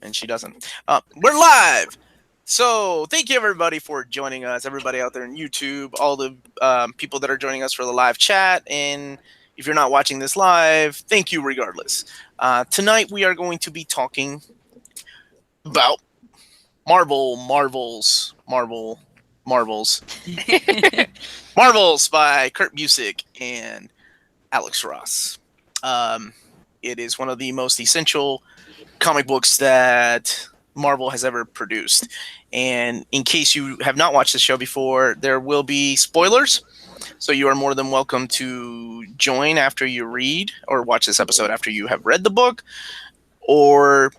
and she doesn't. We're live. So thank you everybody for joining us. Everybody out there in YouTube, all the people that are joining us for the live chat, and if you're not watching this live, thank you regardless. Tonight we are going to be talking about Marvels, Marvels by Kurt Busiek and Alex Ross. It is one of the most essential comic books that Marvel has ever produced. And in case you have not watched the show before, there will be spoilers. So you are more than welcome to join after you read or watch this episode after you have read the book or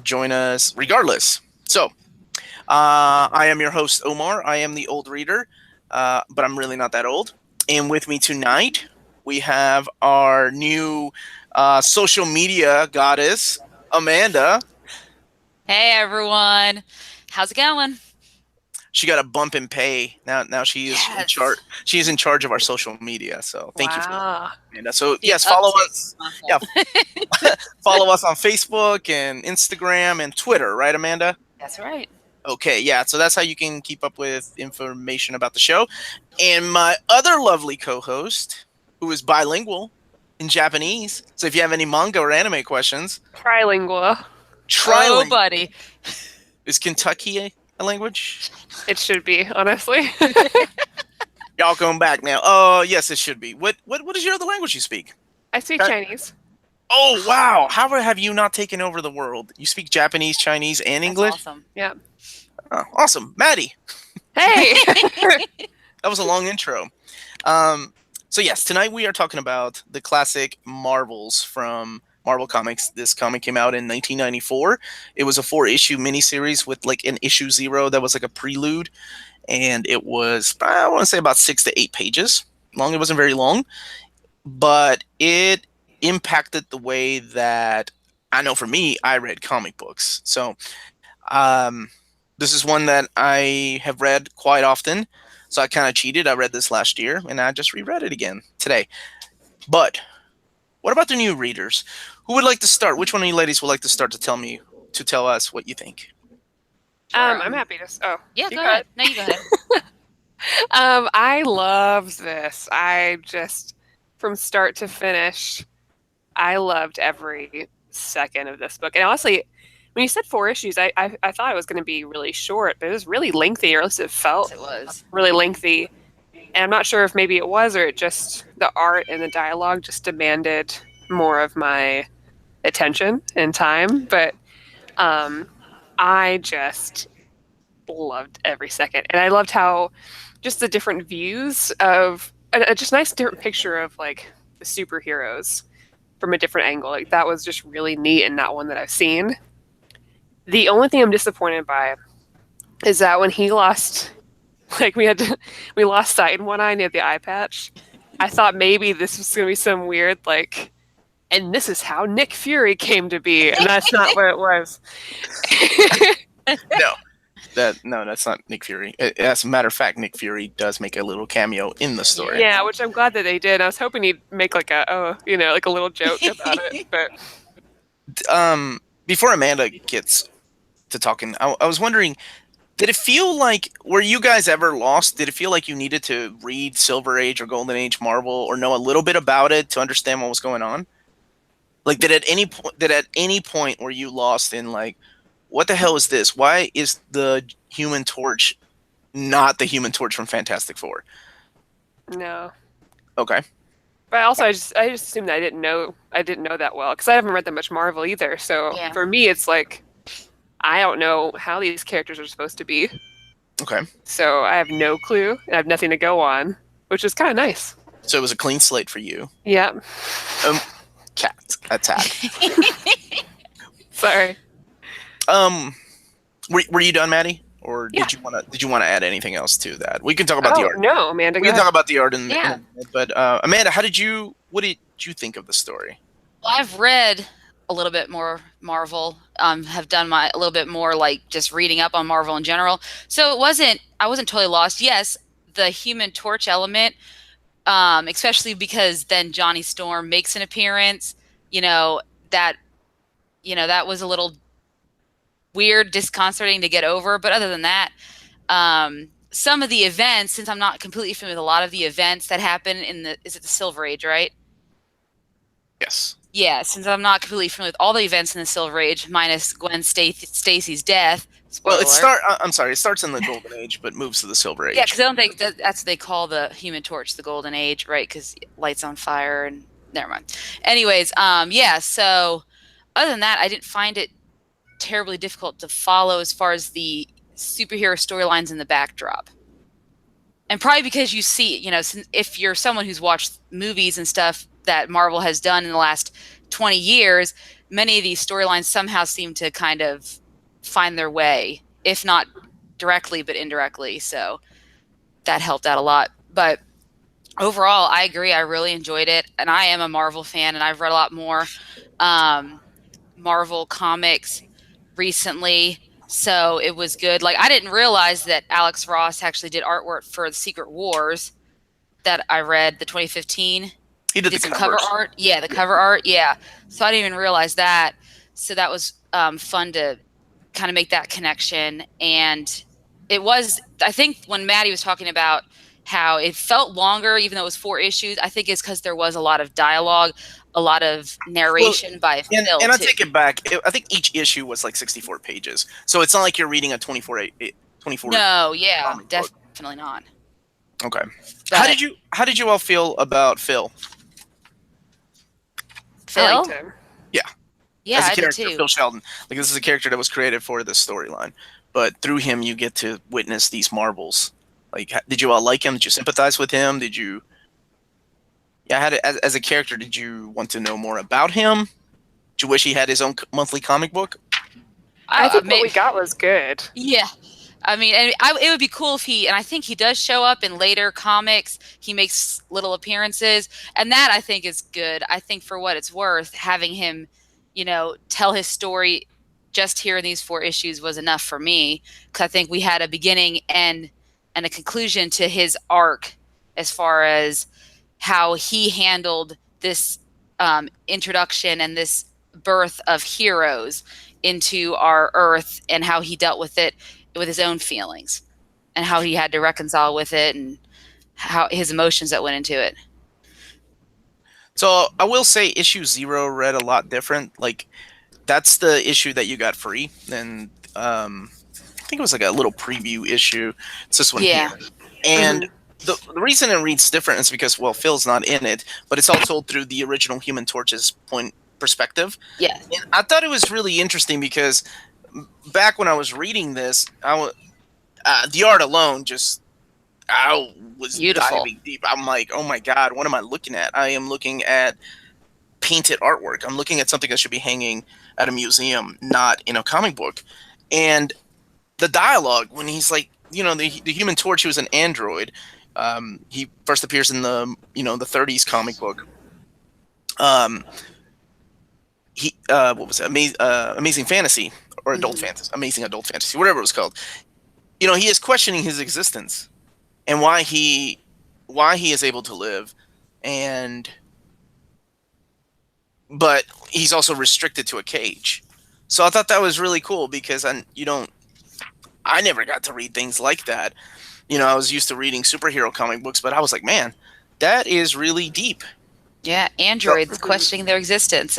join us regardless. So I am your host, Omar. I am the old reader, but I'm really not that old. And with me tonight, we have our new social media goddess, Amanda. Hey everyone, how's it going? She got a bump in pay. Now she is in charge. She is in charge of our social media. So thank you for that, Amanda. So yes, follow us. Yeah, follow us on Facebook and Instagram and Twitter, right, Amanda? That's right. Okay, yeah. So that's how you can keep up with information about the show. And my other lovely co-host, who is bilingual in Japanese. So if you have any manga or anime questions, Trilingual. Oh, buddy. Is Kentucky a language? It should be, honestly. Y'all going back now. Oh, yes, it should be. What is your other language you speak? I speak Chinese. Oh, wow. How have you not taken over the world? You speak Japanese, Chinese, and English? That's awesome. Yeah. Oh, awesome. Maddie. Hey! That was a long intro. So yes, tonight we are talking about the classic Marvels from Marvel Comics. This comic came out in 1994. It was a 4-issue miniseries with like an issue 0 that was like a prelude. And it was, I want to say about 6 to 8 pages long. It wasn't very long. But it impacted the way that, I know for me, I read comic books. So this is one that I have read quite often. So I kind of cheated. I read this last year, and I just reread it again today. But what about the new readers? Who would like to start? Which one of you ladies would like to start to tell us what you think? I'm happy to. Oh, yeah, go ahead. No, you go ahead. I loved this. I just, from start to finish, I loved every second of this book. And honestly, when you said 4 issues, I thought it was going to be really short, but it was really lengthy, or at least it felt really lengthy. And I'm not sure if maybe it was, or it just, the art and the dialogue just demanded more of my attention and time. But I just loved every second. And I loved how just the different views of, just nice different picture of like the superheroes from a different angle. Like that was just really neat and not one that I've seen. The only thing I'm disappointed by is that when he lost, like we lost sight in one eye and he had the eye patch. I thought maybe this was going to be some weird, like, and this is how Nick Fury came to be. And that's not what it was. No, that's not Nick Fury. As a matter of fact, Nick Fury does make a little cameo in the story. Yeah, which I'm glad that they did. I was hoping he'd make like a little joke about it. But before Amanda gets to talking, I was wondering, did it feel like, were you guys ever lost? Did it feel like you needed to read Silver Age or Golden Age Marvel or know a little bit about it to understand what was going on? Like, did at any point were you lost in like, what the hell is this? Why is the Human Torch not the Human Torch from Fantastic Four? No. Okay. But also, I just assumed that I didn't know that well because I haven't read that much Marvel either. So for me, it's like I don't know how these characters are supposed to be. Okay. So I have no clue, and I have nothing to go on, which is kind of nice. So it was a clean slate for you. Yeah. Cat attack. Sorry. Were you done, Maddie? Or did you want to add anything else to that? We can talk about the art. No, Amanda. We can talk about the art in a minute. But Amanda, what did you think of the story? Well, I've read a little bit more Marvel. Have done a little bit more like just reading up on Marvel in general. So I wasn't totally lost. Yes, the Human Torch element, especially because then Johnny Storm makes an appearance. That was a little weird, disconcerting to get over. But other than that, some of the events, since I'm not completely familiar with a lot of the events that happen is it the Silver Age, right? Yes. Yeah, since I'm not completely familiar with all the events in the Silver Age, minus Gwen Stacy's death. Well, Spoiler. I'm sorry. It starts in the Golden Age, but moves to the Silver Age. Yeah, because I don't think that's what they call the Human Torch, the Golden Age, right? Because lights on fire and never mind. Anyways, yeah. So other than that, I didn't find it terribly difficult to follow as far as the superhero storylines in the backdrop. And probably because you see, if you're someone who's watched movies and stuff that Marvel has done in the last 20 years, many of these storylines somehow seem to kind of find their way, if not directly, but indirectly. So that helped out a lot. But overall, I agree. I really enjoyed it. And I am a Marvel fan, and I've read a lot more Marvel comics recently. So it was good. Like, I didn't realize that Alex Ross actually did artwork for the Secret Wars that I read, the 2015. He did the some covers. cover art. Yeah, the cover art. Yeah. So I didn't even realize that. So that was fun to kind of make that connection. And it was, I think when Maddie was talking about how it felt longer, even though it was 4 issues, I think it's because there was a lot of dialogue, a lot of narration by Phil. And I take it back. I think each issue was like 64 pages. So it's not like you're reading a 24. No, yeah, definitely not. Okay. But How did you all feel about Phil? Phil? Yeah. Yeah, As a I did character, too. Phil Sheldon. Like, this is a character that was created for this storyline, but through him you get to witness these marvels. Like, did you all like him? Did you sympathize with him? Did you? Yeah, as a character, did you want to know more about him? Did you wish he had his own monthly comic book? I think what we got was good. Yeah. I mean, and it would be cool if and I think he does show up in later comics. He makes little appearances, and that I think is good. I think for what it's worth, having him, tell his story just here in these 4 issues was enough for me, because I think we had a beginning and a conclusion to his arc as far as how he handled this introduction and this birth of heroes into our Earth, and how he dealt with it with his own feelings, and how he had to reconcile with it, and how his emotions that went into it. So I will say issue 0 read a lot different. Like, that's the issue that you got free. And I think it was like a little preview issue. It's this one here. And the reason it reads different is because, well, Phil's not in it, but it's all told through the original Human Torch's perspective. Yeah. And I thought it was really interesting because back when I was reading this, the art alone I was beautiful. Diving deep. I'm like, oh my God, what am I looking at? I am looking at painted artwork. I'm looking at something that should be hanging at a museum, not in a comic book. And the dialogue, when he's like, the Human Torch, he was an android. He first appears in the 30s comic book. What was it? Amazing Fantasy or Adult Fantasy, Amazing Adult Fantasy, whatever it was called. He is questioning his existence and why he is able to live, but he's also restricted to a cage. So I thought that was really cool because I never got to read things like that. I was used to reading superhero comic books, but I was like, man, that is really deep. Yeah, androids questioning their existence.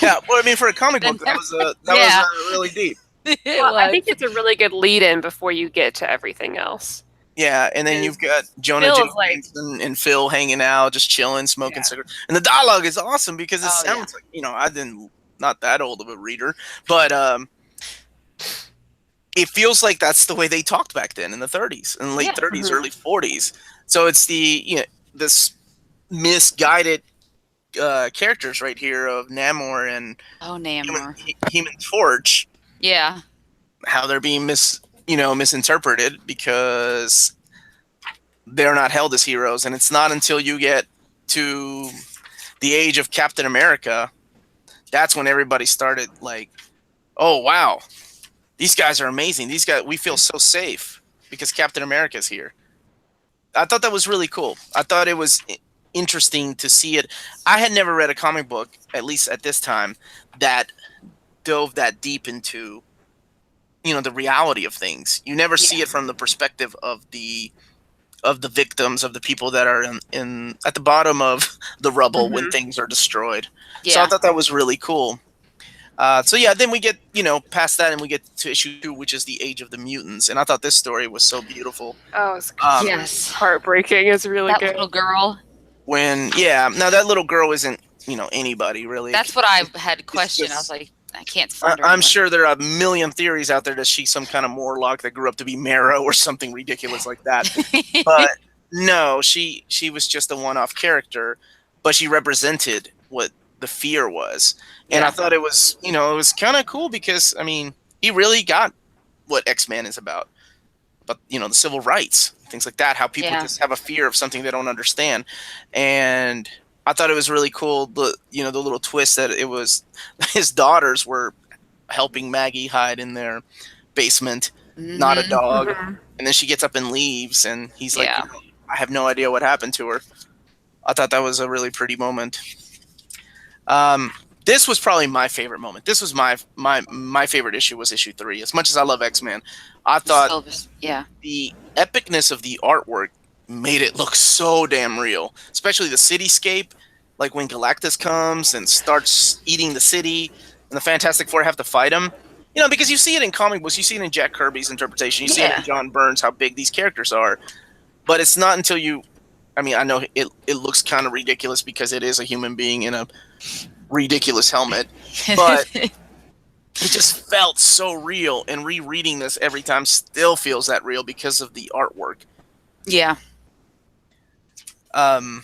Yeah, well, I mean, for a comic book, that was really deep. Well, I think it's a really good lead-in before you get to everything else. Yeah, and then you've got Jonah James and Phil hanging out, just chilling, smoking cigarettes. And the dialogue is awesome because it sounds like, not that old of a reader, but it feels like that's the way they talked back then in the 30s, and late 30s, early 40s. So it's this misguided characters right here of Namor and Human Torch. Yeah. How they're being misinterpreted because they're not held as heroes. And it's not until you get to the age of Captain America, that's when everybody started like, oh, wow, these guys are amazing. These guys, we feel so safe because Captain America's here. I thought that was really cool. I thought it was interesting to see it. I had never read a comic book, at least at this time, that dove that deep into, the reality of things. You never see it from the perspective of the victims, of the people that are in at the bottom of the rubble when things are destroyed. So I thought that was really cool. So yeah, then we get past that and we get to issue 2, which is the Age of the Mutants, and I thought this story was so beautiful. Oh, it's yes, heartbreaking. It's really that good. little girl. Now that little girl isn't anybody really. That's what I had questioned. I was like, I can't find her. I'm sure there are a million theories out there that she's some kind of Morlock that grew up to be Marrow or something ridiculous like that. But no, she was just a one-off character, but she represented what the fear was. And I thought it was, it was kind of cool because, I mean, he really got what X-Men is about. But, the civil rights, things like that, how people just have a fear of something they don't understand. And I thought it was really cool, the little twist that it was his daughters were helping Maggie hide in their basement, not a dog. And then she gets up and leaves, and he's like, I have no idea what happened to her. I thought that was a really pretty moment. This was probably my favorite moment. This was my favorite issue was issue 3. As much as I love X-Men, I thought the epicness of the artwork made it look so damn real, especially the cityscape, like when Galactus comes and starts eating the city and the Fantastic Four have to fight him. Because you see it in comic books, you see it in Jack Kirby's interpretation, you see it in John Byrne's, how big these characters are. But it's not until I know it looks kind of ridiculous because it is a human being in a ridiculous helmet, but it just felt so real, and rereading this every time still feels that real because of the artwork. Yeah. And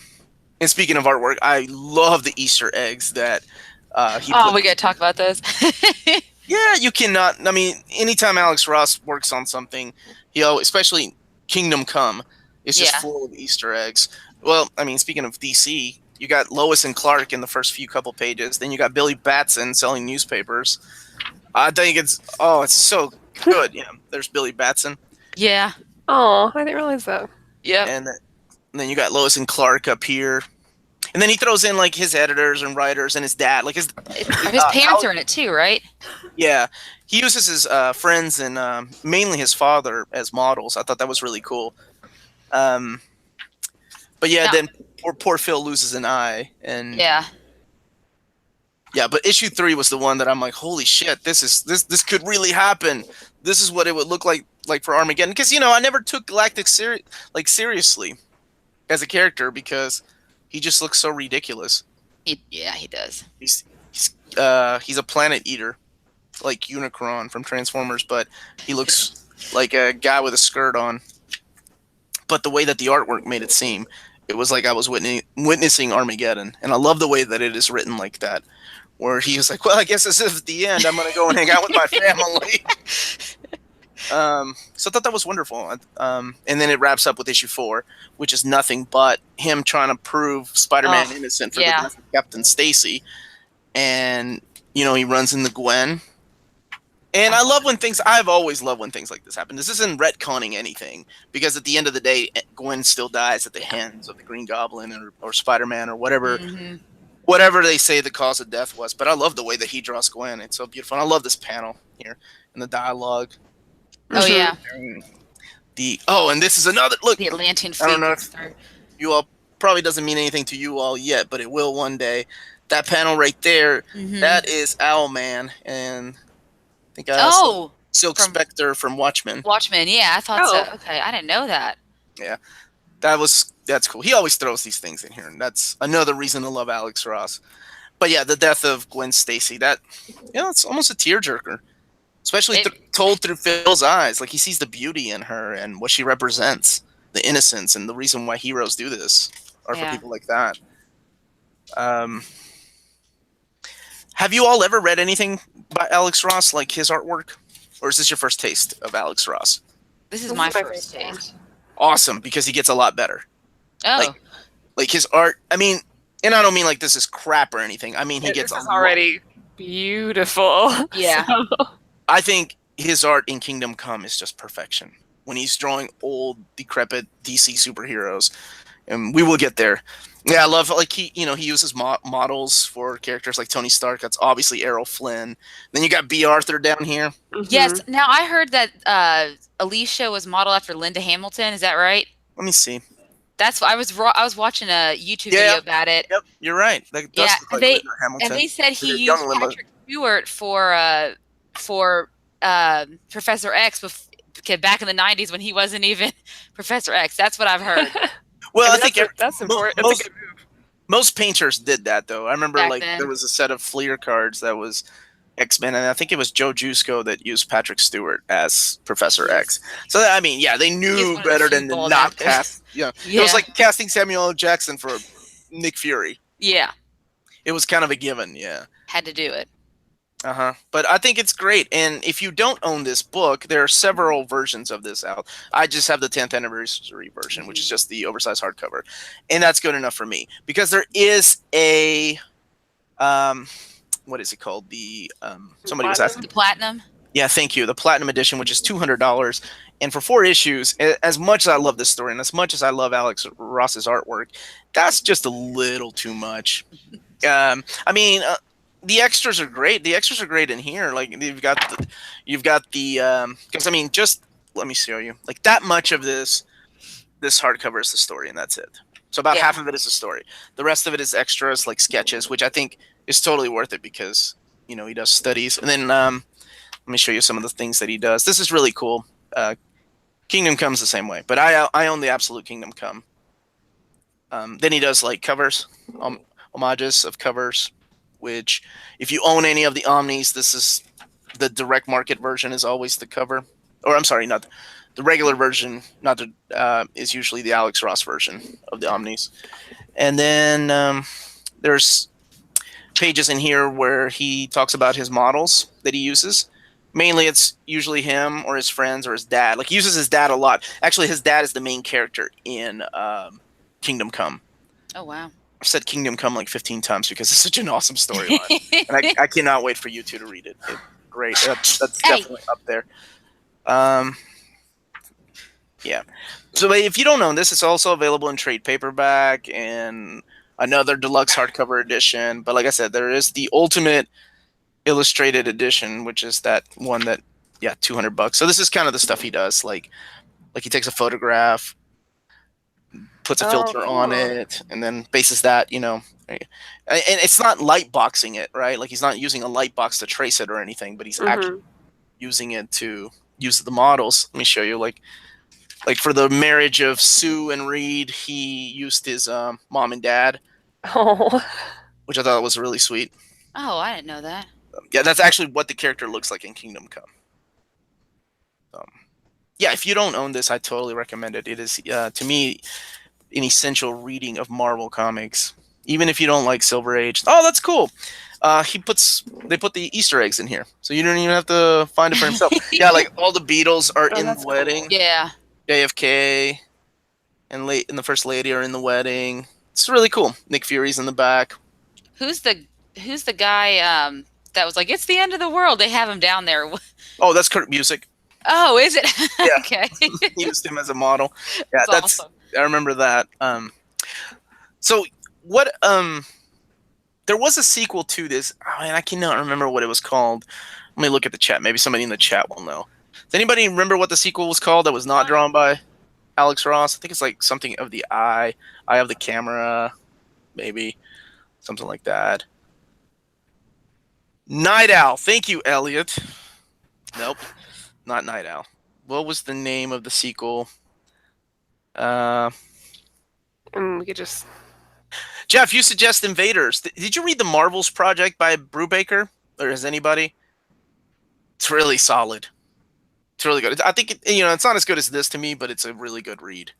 speaking of artwork, I love the Easter eggs that he put. We gotta talk about those. Yeah, you cannot. I mean, anytime Alex Ross works on something, especially Kingdom Come, is just full of Easter eggs. Well, I mean, speaking of DC, you got Lois and Clark in the first few couple pages. Then you got Billy Batson selling newspapers. I think it's so good. There's Billy Batson. Yeah. Oh, I didn't realize that. Yeah. And then you got Lois and Clark up here. And then he throws in like his editors and writers and his dad. Like his parents are in it too, right? Yeah. He uses his friends and mainly his father as models. I thought that was really cool. But then poor Phil loses an eye, and but issue 3 was the one that I'm like, holy shit, this could really happen. This is what it would look like for Armageddon, because I never took Galactus seriously as a character because he just looks so ridiculous. He does. He's a planet eater, like Unicron from Transformers, but he looks like a guy with a skirt on. But the way that the artwork made it seem, it was like I was witnessing Armageddon. And I love the way that it is written like that, where he was like, well, I guess this is the end. I'm going to go and hang out with my family. So I thought that was wonderful. And then it wraps up with issue 4, which is nothing but him trying to prove Spider-Man innocent for the death of Captain Stacy. And, he runs into Gwen. And I've always loved when things like this happen. This isn't retconning anything, because at the end of the day, Gwen still dies at the hands of the Green Goblin or Spider-Man or whatever they say the cause of death was. But I love the way that he draws Gwen. It's so beautiful. And I love this panel here and the dialogue. Oh, yeah. And this is another, look. The Atlantean fleet. I don't know if you all, probably doesn't mean anything to you all yet, but it will one day. That panel right there, that is Owlman, and I think Silk Spectre from Watchmen. Watchmen, yeah, I thought so. Okay, I didn't know that. Yeah, that's cool. He always throws these things in here, and that's another reason to love Alex Ross. But yeah, the death of Gwen Stacy, it's almost a tearjerker, especially told through Phil's eyes. Like, he sees the beauty in her and what she represents, the innocence, and the reason why heroes do this are for people like that. Have you all ever read anything by Alex Ross, like his artwork? Or is this your first taste of Alex Ross? This is my first taste. Awesome, because he gets a lot better. Oh. Like his art, I mean, and I don't mean like this is crap or anything. I mean, he gets already beautiful. Yeah. I think his art in Kingdom Come is just perfection. When he's drawing old, decrepit DC superheroes, and we will get there. Yeah, I love like he uses models for characters like Tony Stark. That's obviously Errol Flynn. Then you got B. Arthur down here. Yes. Now I heard that Alicia was modeled after Linda Hamilton. Is that right? Let me see. That's I was watching a YouTube video about it. Yep, you're right. That does look like Linda Hamilton. And they said he used Patrick Stewart for Professor X back in the 90s when he wasn't even Professor X. That's what I've heard. Well, I think that's important. That's a good move. Most painters did that, though. I remember Back then. there was a set of Fleer cards that was X-Men, and I think it was Joe Jusko that used Patrick Stewart as Professor X. So, I mean, yeah, they knew better than to not cast. Yeah. It was like casting Samuel L. Jackson for Nick Fury. Yeah. It was kind of a given, yeah. Had to do it. But I think it's great. And if you don't own this book, there are several versions of this out. I just have the 10th anniversary version, which is just the oversized hardcover. And that's good enough for me. Because there is a what is it called? The somebody was asking. The Platinum? Yeah, thank you. The Platinum edition, which is $200. And for 4 issues, as much as I love this story and as much as I love Alex Ross's artwork, that's just a little too much. I mean, the extras are great. The extras are great in here. Like you've got the because I mean, just let me show you. Like that much of this hardcover is the story, and that's it. So about half of it is the story. The rest of it is extras, like sketches, which I think is totally worth it because he does studies. And then let me show you some of the things that he does. This is really cool. Kingdom Come's the same way, but I own the Absolute Kingdom Come. Then he does like covers, homages of covers, which if you own any of the Omnis, this is the direct market version is always the cover. Or I'm sorry, not the regular version, is usually the Alex Ross version of the Omnis. And then there's pages in here where he talks about his models that he uses. Mainly, it's usually him or his friends or his dad. Like, he uses his dad a lot. Actually, his dad is the main character in Kingdom Come. Oh, wow. I've said Kingdom Come like 15 times because it's such an awesome storyline. And I cannot wait for you two to read it. Great. That's definitely up there. Yeah. So if you don't own this, it's also available in trade paperback and another deluxe hardcover edition. But like I said, there is the ultimate illustrated edition, which is that one that $200. So this is kind of the stuff he does. Like he takes a photograph, puts a filter on it, and then bases that, and it's not light boxing it, right? Like he's not using a light box to trace it or anything, but he's actually using it to use the models. Let me show you, like for the marriage of Sue and Reed, he used his mom and dad, which I thought was really sweet. Oh, I didn't know that. Yeah, that's actually what the character looks like in Kingdom Come. Yeah, if you don't own this, I totally recommend it. It is, to me, an essential reading of Marvel Comics. Even if you don't like Silver Age. Oh, that's cool. They put the Easter eggs in here, so you don't even have to find it for himself. Yeah, like all the Beatles are in the wedding. Cool. Yeah. JFK and the First Lady are in the wedding. It's really cool. Nick Fury's in the back. Who's the guy that was like, it's the end of the world? They have him down there. Oh, that's Kurt Busiek. Oh, is it? Yeah. Okay. He used him as a model. Yeah, that's awesome. I remember that. So what? There was a sequel to this. Oh, and I cannot remember what it was called. Let me look at the chat. Maybe somebody in the chat will know. Does anybody remember what the sequel was called that was not drawn by Alex Ross? I think it's like something of the eye of the camera, maybe something like that. Night Owl. Thank you, Elliot. Nope, not Night Owl. What was the name of the sequel? And we could just... Jeff, you suggest Invaders. Did you read the Marvels Project by Brubaker? Or has anybody? It's really solid. It's really good. I think it's not as good as this to me, but it's a really good read.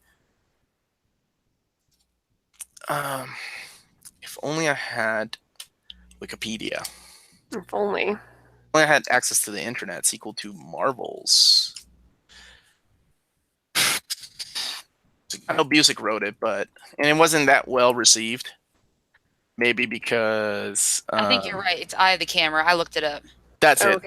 If only I had Wikipedia. If only. If only I had access to the internet. Sequel to Marvels. I know Buziek wrote it, and it wasn't that well received. Maybe because I think you're right. It's Eye of the Camera. I looked it up. That's it.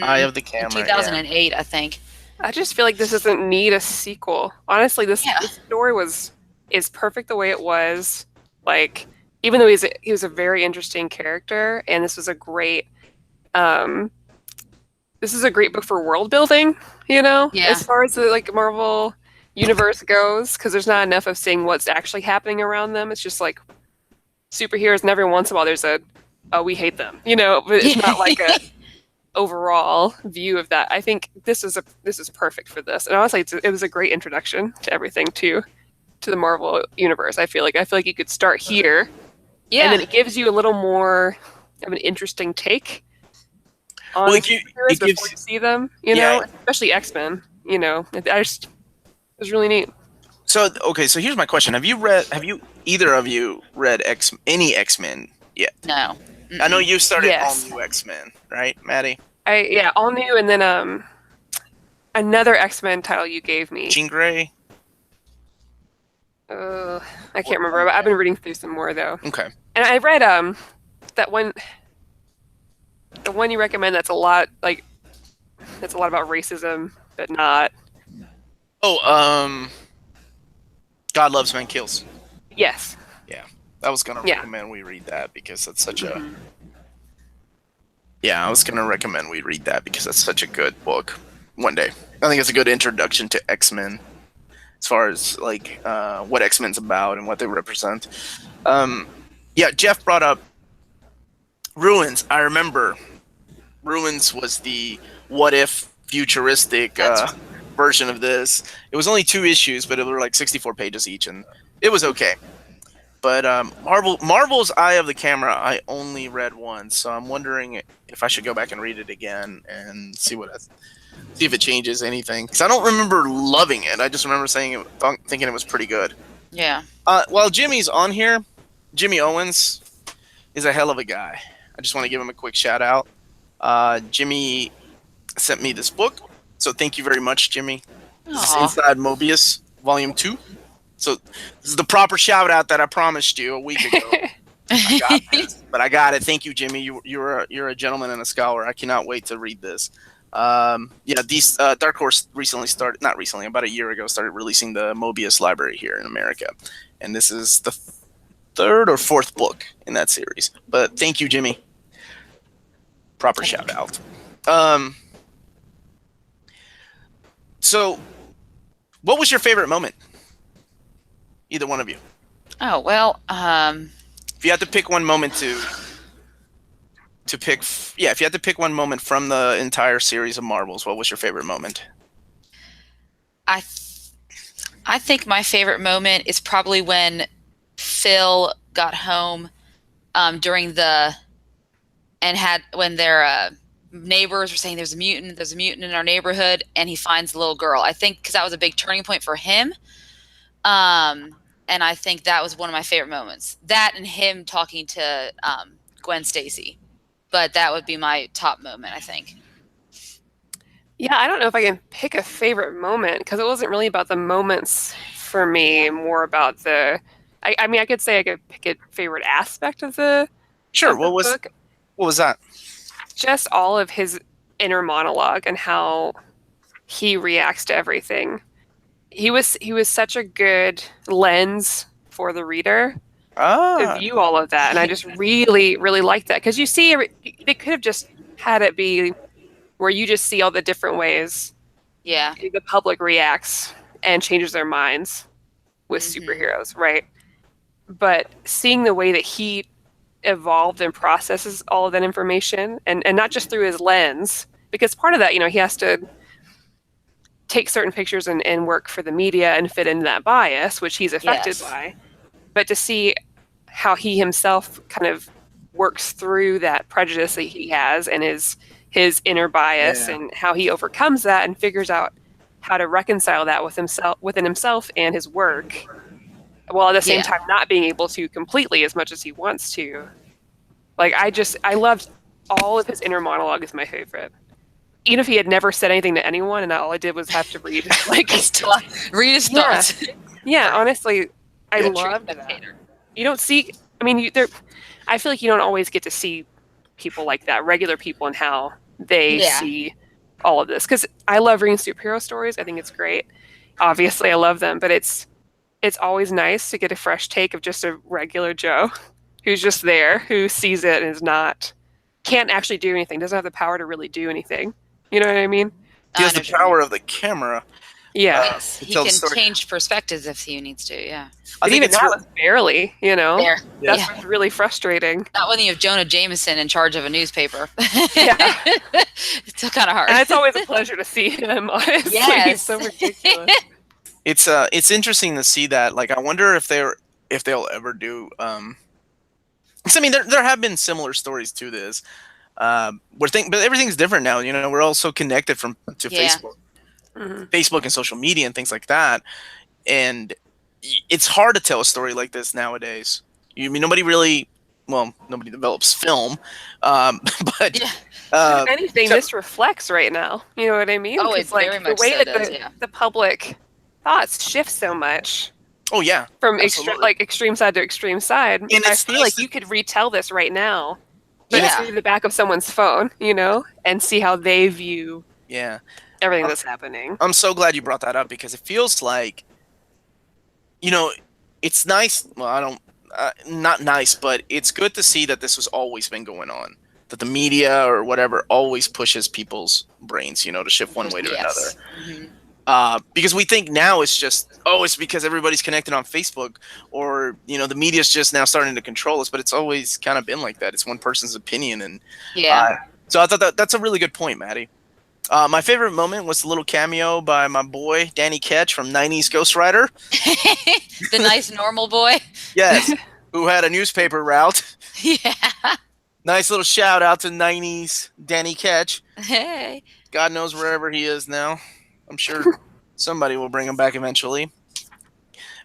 Eye of the Camera. In 2008, yeah. I think. I just feel like this doesn't need a sequel. Honestly, this story was is perfect the way it was. Like, even though he was a very interesting character, and this is a great book for world building, Yeah. as far as the like Marvel universe goes, because there's not enough of seeing what's actually happening around them. It's just like superheroes, and every once in a while there's we hate them, but it's not like a overall view of that. I think this is perfect for this, and honestly, it was a great introduction to everything to the Marvel universe. I feel like you could start here, Yeah. and then it gives you a little more of an interesting take on superheroes before you see them. Especially X-Men. It was really neat. So here's my question: Have either of you read any X-Men yet? No. Mm-mm. I know you started Yes. all new X-Men, right, Maddie? All new, and then another X-Men title you gave me. Jean Grey. I can't remember. I've been reading through some more though. Okay. And I read that one, the one you recommend. That's a lot about racism, but not. Oh, God Loves Man Kills. Yes. Yeah, I was gonna recommend we read that because that's such a. Yeah, I was gonna recommend we read that because that's such a good book. One day, I think it's a good introduction to X-Men, as far as like what X-Men's about and what they represent. Jeff brought up Ruins. I remember Ruins was the what if futuristic version of this. It was only 2 issues, but it were like 64 pages each, and it was okay. But Marvel's Eye of the Camera, I only read once, so I'm wondering if I should go back and read it again and see if it changes anything. Because I don't remember loving it. I just remember thinking it was pretty good. Yeah. While Jimmy's on here, Jimmy Owens is a hell of a guy. I just want to give him a quick shout out. Jimmy sent me this book, so thank you very much, Jimmy. This is Inside Mobius, Volume 2. So this is the proper shout out that I promised you a week ago. I got this, but I got it. Thank you, Jimmy. You're a gentleman and a scholar. I cannot wait to read this. These Dark Horse about a year ago, started releasing the Mobius library here in America, and this is the 3rd or 4th book in that series. But thank you, Jimmy. Proper shout out. So, what was your favorite moment? Either one of you. Oh, well, if you had to pick one moment if you had to pick one moment from the entire series of Marvels, what was your favorite moment? I think my favorite moment is probably when Phil got home when their neighbors were saying there's a mutant in our neighborhood, and he finds the little girl. I think because that was a big turning point for him. And I think that was one of my favorite moments. That and him talking to Gwen Stacy. But that would be my top moment, I think. Yeah, I don't know if I can pick a favorite moment because it wasn't really about the moments for me, more about the. I could say I could pick a favorite aspect of the. Sure. Of the What was that? Just all of his inner monologue and how he reacts to everything. He was such a good lens for the reader to view all of that, and I just really, really liked that because you see, they could have just had it be where you just see all the different ways, the public reacts and changes their minds with superheroes, right? But seeing the way that he evolved and processes all of that information, and not just through his lens, because part of that, he has to take certain pictures and work for the media and fit into that bias, which he's affected by. But to see how he himself kind of works through that prejudice that he has and his inner bias and how he overcomes that and figures out how to reconcile that within himself and his work, while at the same time not being able to completely as much as he wants to. Like, I loved all of his inner monologue is my favorite. Even if he had never said anything to anyone, and all I did was have to read, read his thoughts. Yeah, honestly, I love that. You don't see. I mean, I feel like you don't always get to see people like that, regular people, and how they see all of this. Because I love reading superhero stories. I think it's great. Obviously, I love them, but it's it's always nice to get a fresh take of just a regular Joe who's just there, who sees it and can't actually do anything, doesn't have the power to really do anything. You know what I mean? He has the power of the camera. Yeah. Yes, he can change perspectives if he needs to. Yeah, but even that was barely, There. That's really frustrating. Not when you have Jonah Jameson in charge of a newspaper. Yeah, it's still kind of hard. And it's always a pleasure to see him. Honestly, Yes. He's so ridiculous. It's interesting to see that. Like, I wonder if they'll ever do. Cause, I mean, there have been similar stories to this. But everything's different now. You know, we're all so connected to Facebook. Facebook and social media and things like that, and it's hard to tell a story like this nowadays. I mean, nobody develops film, but if anything, this reflects right now. You know what I mean? Oh, it's like very much the way so that the public thoughts shift so much. Oh yeah, from extreme side to extreme side. And I feel like you could retell this right now, but it's through the back of someone's phone, you know, and see how they view. Yeah. Everything that's happening. I'm so glad you brought that up because it feels like, you know, it's nice. Well, not nice, but it's good to see that this has always been going on. That the media or whatever always pushes people's brains, you know, to shift one way to another. Because we think now it's just, it's because everybody's connected on Facebook, or, you know, the media's just now starting to control us, but it's always kind of been like that. It's one person's opinion. And so I thought that's a really good point, Maddie. My favorite moment was the little cameo by my boy, Danny Ketch from 90s Ghost Rider. The nice normal boy. Yes, who had a newspaper route. Yeah. Nice little shout out to 90s Danny Ketch. Hey. God knows wherever he is now. I'm sure somebody will bring him back eventually.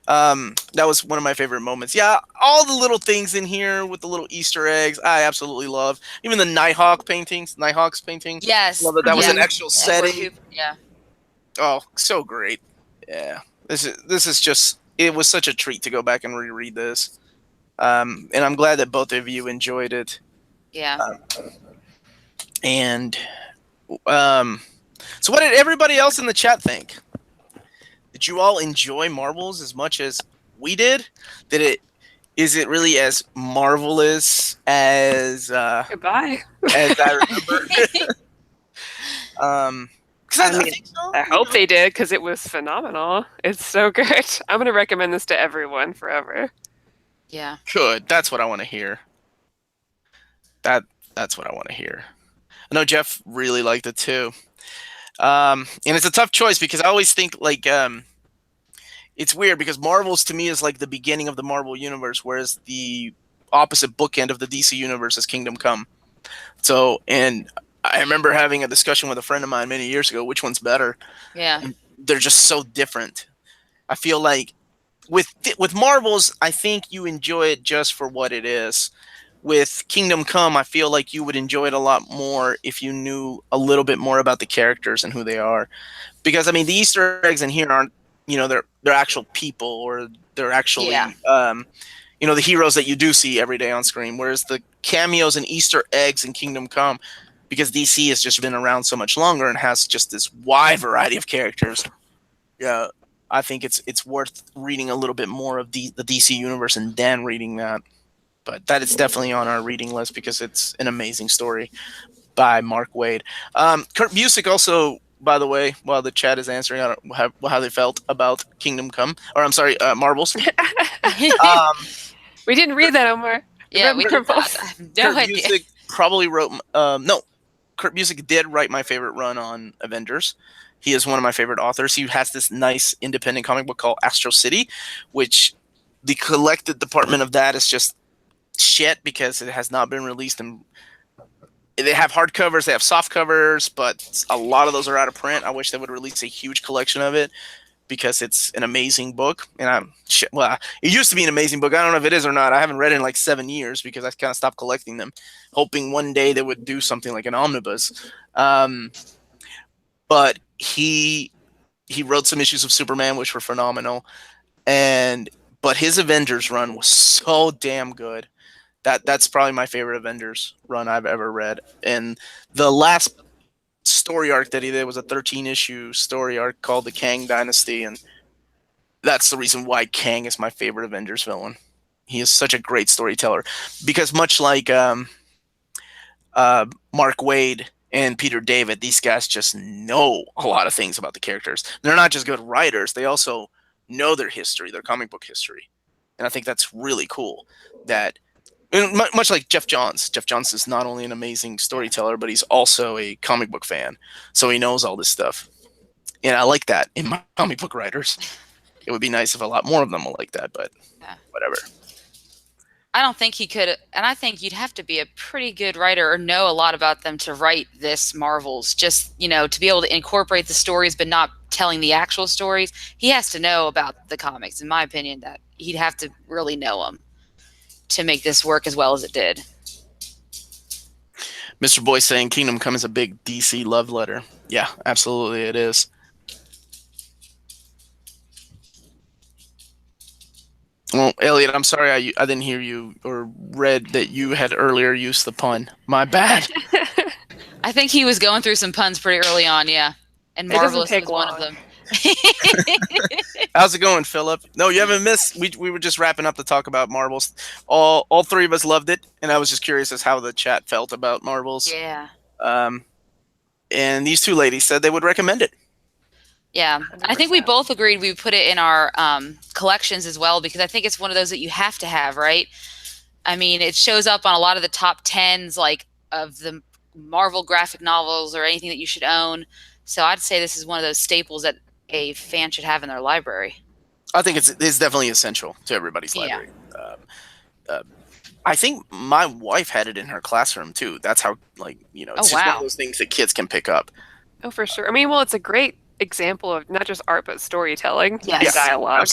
That was one of my favorite moments. Yeah, all the little things in here with the little Easter eggs, I absolutely love. Even the Nighthawks paintings. Yes. Love that was an actual setting. Yeah. Oh, so great. Yeah. This is just, it was such a treat to go back and reread this. And I'm glad that both of you enjoyed it. Yeah. So what did everybody else in the chat think? Did you all enjoy Marvels as much as we did? Is it really as marvelous as goodbye as I remember? I hope they did, because it was phenomenal. It's so good. I'm gonna recommend this to everyone forever. Yeah. Good. That's what I want to hear. That's what I want to hear. I know Jeff really liked it too. And it's a tough choice because I always think like it's weird because Marvels to me is like the beginning of the Marvel universe, whereas the opposite bookend of the DC universe is Kingdom Come. So, and I remember having a discussion with a friend of mine many years ago, which one's better? Yeah. And they're just so different. I feel like with Marvels, I think you enjoy it just for what it is. With Kingdom Come, I feel like you would enjoy it a lot more if you knew a little bit more about the characters and who they are. Because I mean, the Easter eggs in here aren't, you know, they're actual people, or they're actually, you know, the heroes that you do see every day on screen. Whereas the cameos and Easter eggs in Kingdom Come, because DC has just been around so much longer and has just this wide variety of characters. Yeah, I think it's worth reading a little bit more of the DC universe and then reading that. But that is definitely on our reading list because it's an amazing story by Mark Waid. Kurt Busiek also, by the way, while the chat is answering how they felt about Kingdom Come, or I'm sorry, Marvels. We didn't read that, Omar. Yeah, we did not. I have no Kurt idea. Busiek probably wrote. No, Kurt Busiek did write my favorite run on Avengers. He is one of my favorite authors. He has this nice independent comic book called Astro City, which the collected department of that is just shit because it has not been released. And they have hardcovers, they have soft covers, but a lot of those are out of print. I wish they would release a huge collection of it because it's an amazing book. And it used to be an amazing book. I don't know if it is or not. I haven't read it in like 7 years because I kind of stopped collecting them, hoping one day they would do something like an omnibus. But he wrote some issues of Superman, which were phenomenal. But his Avengers run was so damn good. That's probably my favorite Avengers run I've ever read. And the last story arc that he did was a 13-issue story arc called the Kang Dynasty, and that's the reason why Kang is my favorite Avengers villain. He is such a great storyteller because much like Mark Waid and Peter David, these guys just know a lot of things about the characters. They're not just good writers; they also know their history, their comic book history, and I think that's really cool. That much like Jeff Johns. Jeff Johns is not only an amazing storyteller, but he's also a comic book fan, so he knows all this stuff. And I like that in my comic book writers. It would be nice if a lot more of them were like that, but whatever. I don't think he could, and I think you'd have to be a pretty good writer or know a lot about them to write this Marvels. Just, to be able to incorporate the stories but not telling the actual stories. He has to know about the comics, in my opinion, that he'd have to really know them to make this work as well as it did. Mr. Boy saying Kingdom Come is a big DC love letter. Yeah, absolutely it is. Well, Elliot, I'm sorry I didn't hear you or read that you had earlier used the pun. My bad. I think he was going through some puns pretty early on, yeah. And Marvelous was one of them. How's it going, Philip? No, you haven't missed. We were just wrapping up to talk about Marvels. All three of us loved it, and I was just curious as how the chat felt about Marvels. Yeah. And these two ladies said they would recommend it. Yeah, 100%. I think we both agreed we put it in our collections as well because I think it's one of those that you have to have, right? I mean, it shows up on a lot of the top 10s, like of the Marvel graphic novels or anything that you should own. So I'd say this is one of those staples that a fan should have in their library. I think it's definitely essential to everybody's library. I think my wife had it in her classroom too. That's how, it's just one of those things that kids can pick up. Oh, for sure. I mean, well, it's a great example of not just art but storytelling, dialogue.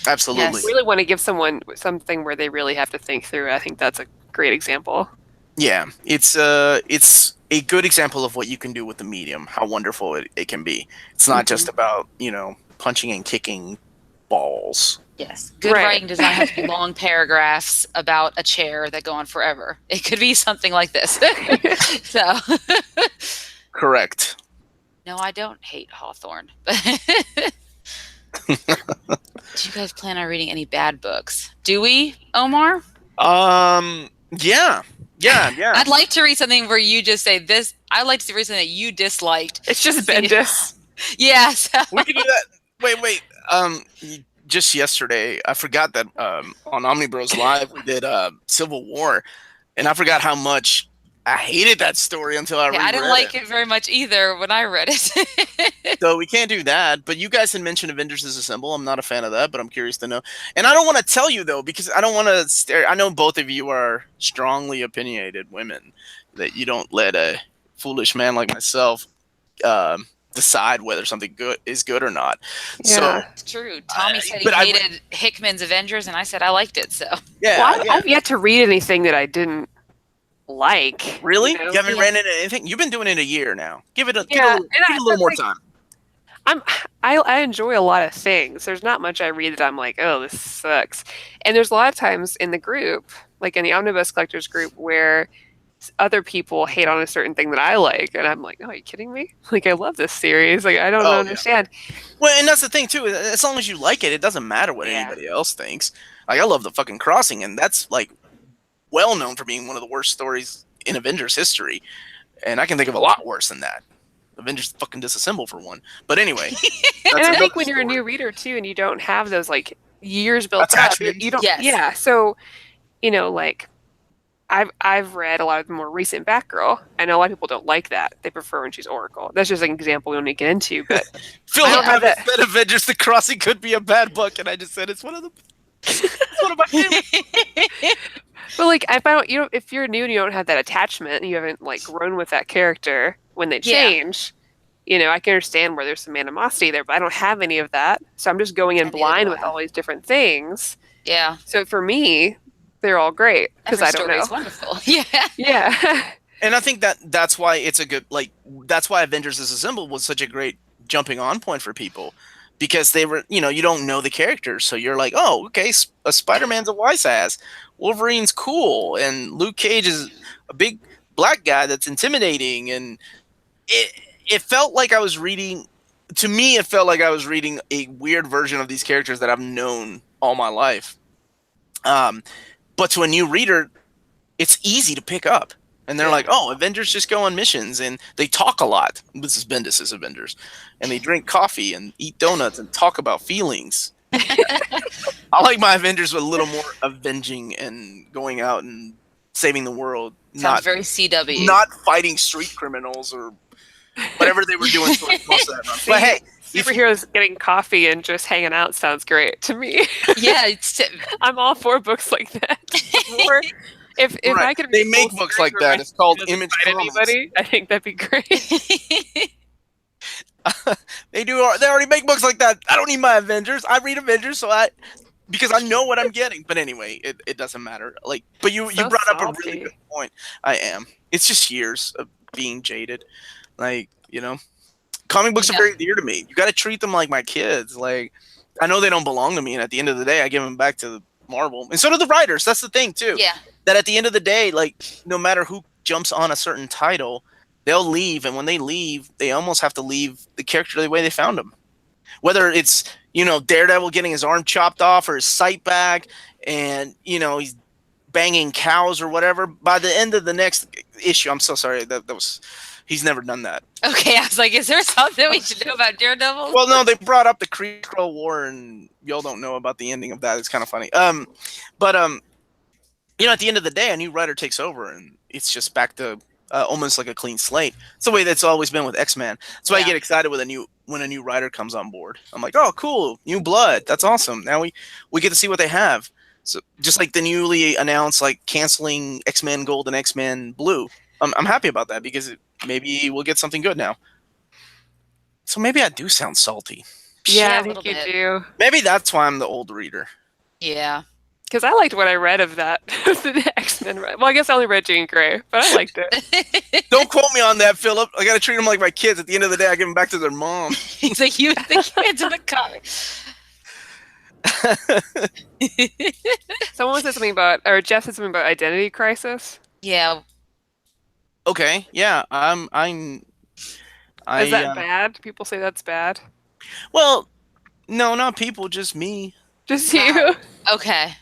Absolutely. Yes. You really want to give someone something where they really have to think through. I think that's a great example. Yeah, it's a good example of what you can do with the medium, how wonderful it can be. It's not just about, punching and kicking balls. Yes. Good writing does not have to be long paragraphs about a chair that go on forever. It could be something like this. So. Correct. No, I don't hate Hawthorne. Do you guys plan on reading any bad books? Do we, Omar? Yeah. I'd like to read something where you just say this. I'd like to read something that you disliked. It's just Bendis. Yes. We can do that. Wait. Just yesterday, I forgot that on Omnibros Live we did Civil War, and I forgot how much I hated that story until I read it. I didn't like it very much either when I read it. So we can't do that. But you guys had mentioned Avengers Assemble. I'm not a fan of that, but I'm curious to know. And I don't want to tell you, though, because I don't want to stare. I know both of you are strongly opinionated women, that you don't let a foolish man like myself decide whether something good is good or not. Yeah. So it's true. Tommy said he hated Hickman's Avengers, and I said I liked it. So I've yet to read anything that I didn't like. Really? You haven't ran into anything? You've been doing it a year now. Give it a little more time. I enjoy a lot of things. There's not much I read that I'm like, oh, this sucks. And there's a lot of times in the group, like in the Omnibus Collectors group, where other people hate on a certain thing that I like, and I'm like, oh, are you kidding me? Like, I love this series. Like, I don't understand. Well, and that's the thing too. As long as you like it, it doesn't matter what anybody else thinks. Like, I love the fucking Crossing, and that's like well known for being one of the worst stories in Avengers history, and I can think of a lot worse than that. Avengers fucking Disassemble for one. But anyway, and I think when you're a new reader too, and you don't have those like years built up, you don't. Yes. Yeah, so like I've read a lot of the more recent Batgirl. I know a lot of people don't like that; they prefer when she's Oracle. That's just an example we don't need to get into. But Phil said Avengers: The Crossing could be a bad book, and I just said it's one of the. It's one of my favorites. But like, if you're new and you don't have that attachment, and you haven't like grown with that character when they change, I can understand where there's some animosity there, but I don't have any of that, so I'm just going in blind with all these different things. Yeah. So for me, they're all great because I don't know. It's wonderful. Yeah. Yeah. And I think that's why it's a good that's why Avengers Assemble was such a great jumping on point for people. Because they were, you don't know the characters, so you're like, oh, okay, a Spider-Man's a wise ass, Wolverine's cool, and Luke Cage is a big black guy that's intimidating, and it felt like I was reading to me, it felt like I was reading a weird version of these characters that I've known all my life. But to a new reader, it's easy to pick up. And they're like, oh, Avengers just go on missions and they talk a lot. This is Bendis' Avengers. And they drink coffee and eat donuts and talk about feelings. I like my Avengers with a little more avenging and going out and saving the world. Sounds not very CW. Not fighting street criminals or whatever they were doing for most of that run. But hey, superheroes getting coffee and just hanging out sounds great to me. Yeah, I'm all for books like that. Or if I could, they make books like that. It's called Image Comics. Anybody, I think that'd be great. They do. They already make books like that. I don't need my Avengers. I read Avengers, because I know what I'm getting. But anyway, it doesn't matter. But you brought up a really good point. I am. It's just years of being jaded. Comic books are very dear to me. You got to treat them like my kids. I know they don't belong to me, and at the end of the day, I give them back to Marvel, and so do the writers. That's the thing too. Yeah. That at the end of the day, no matter who jumps on a certain title, they'll leave, and when they leave, they almost have to leave the character the way they found them. Whether it's Daredevil getting his arm chopped off or his sight back, and he's banging cows or whatever. By the end of the next issue, I'm so sorry that was. He's never done that. Okay, I was like, is there something we should know about Daredevil? Well, no, they brought up the Kree-Skrull War, and y'all don't know about the ending of that. It's kind of funny. But at the end of the day, a new writer takes over, and it's just back to almost like a clean slate. It's the way that's always been with X-Men. That's why I get excited when a new writer comes on board. I'm like, oh, cool, new blood. That's awesome. Now we get to see what they have. So just like the newly announced, canceling X-Men Gold and X-Men Blue. I'm happy about that because maybe we'll get something good now. So maybe I do sound salty. Yeah, I think you do. Maybe that's why I'm the old reader. Yeah. Because I liked what I read of that, the X-Men. Well, I guess I only read Jean Grey, but I liked it. Don't quote me on that, Philip. I got to treat them like my kids. At the end of the day, I give them back to their mom. He's like, you the kids in the comic. Someone said something about, or Jeff said something about Identity Crisis. Yeah. Okay. Yeah. Is that bad? People say that's bad. Well, no, not people. Just me. Just you. Okay.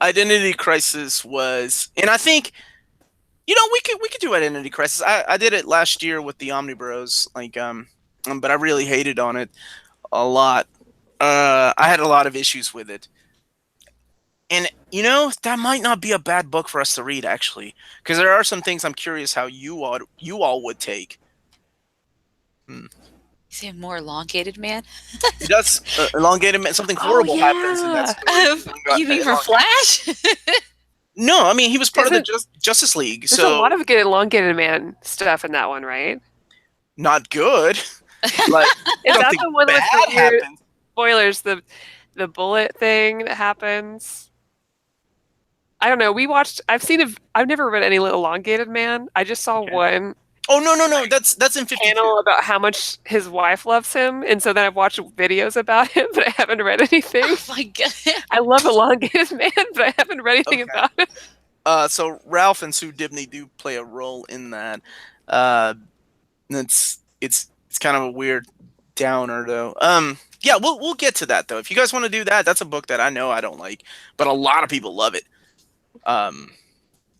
Identity Crisis was, and I think, we could do Identity Crisis. I did it last year with the Omnibros, but I really hated on it a lot. I had a lot of issues with it. And, that might not be a bad book for us to read, actually. Because there are some things I'm curious how you all would take. Is he a more elongated man? He does. Elongated man. Something horrible happens in that story. You mean for Flash? No, I mean, he was part of the Justice League. There's a lot of good elongated man stuff in that one, right? Not good. Is that the one with the spoilers, the bullet thing that happens? I don't know. I've never read any elongated man. I just saw one. Oh no! That's in 52. Panel about how much his wife loves him, and so then I've watched videos about him, but I haven't read anything. Oh my god! I love elongated man, but I haven't read anything about it. So Ralph and Sue Dibney do play a role in that. It's kind of a weird downer though. Yeah, we'll get to that though. If you guys want to do that, that's a book that I know I don't like, but a lot of people love it.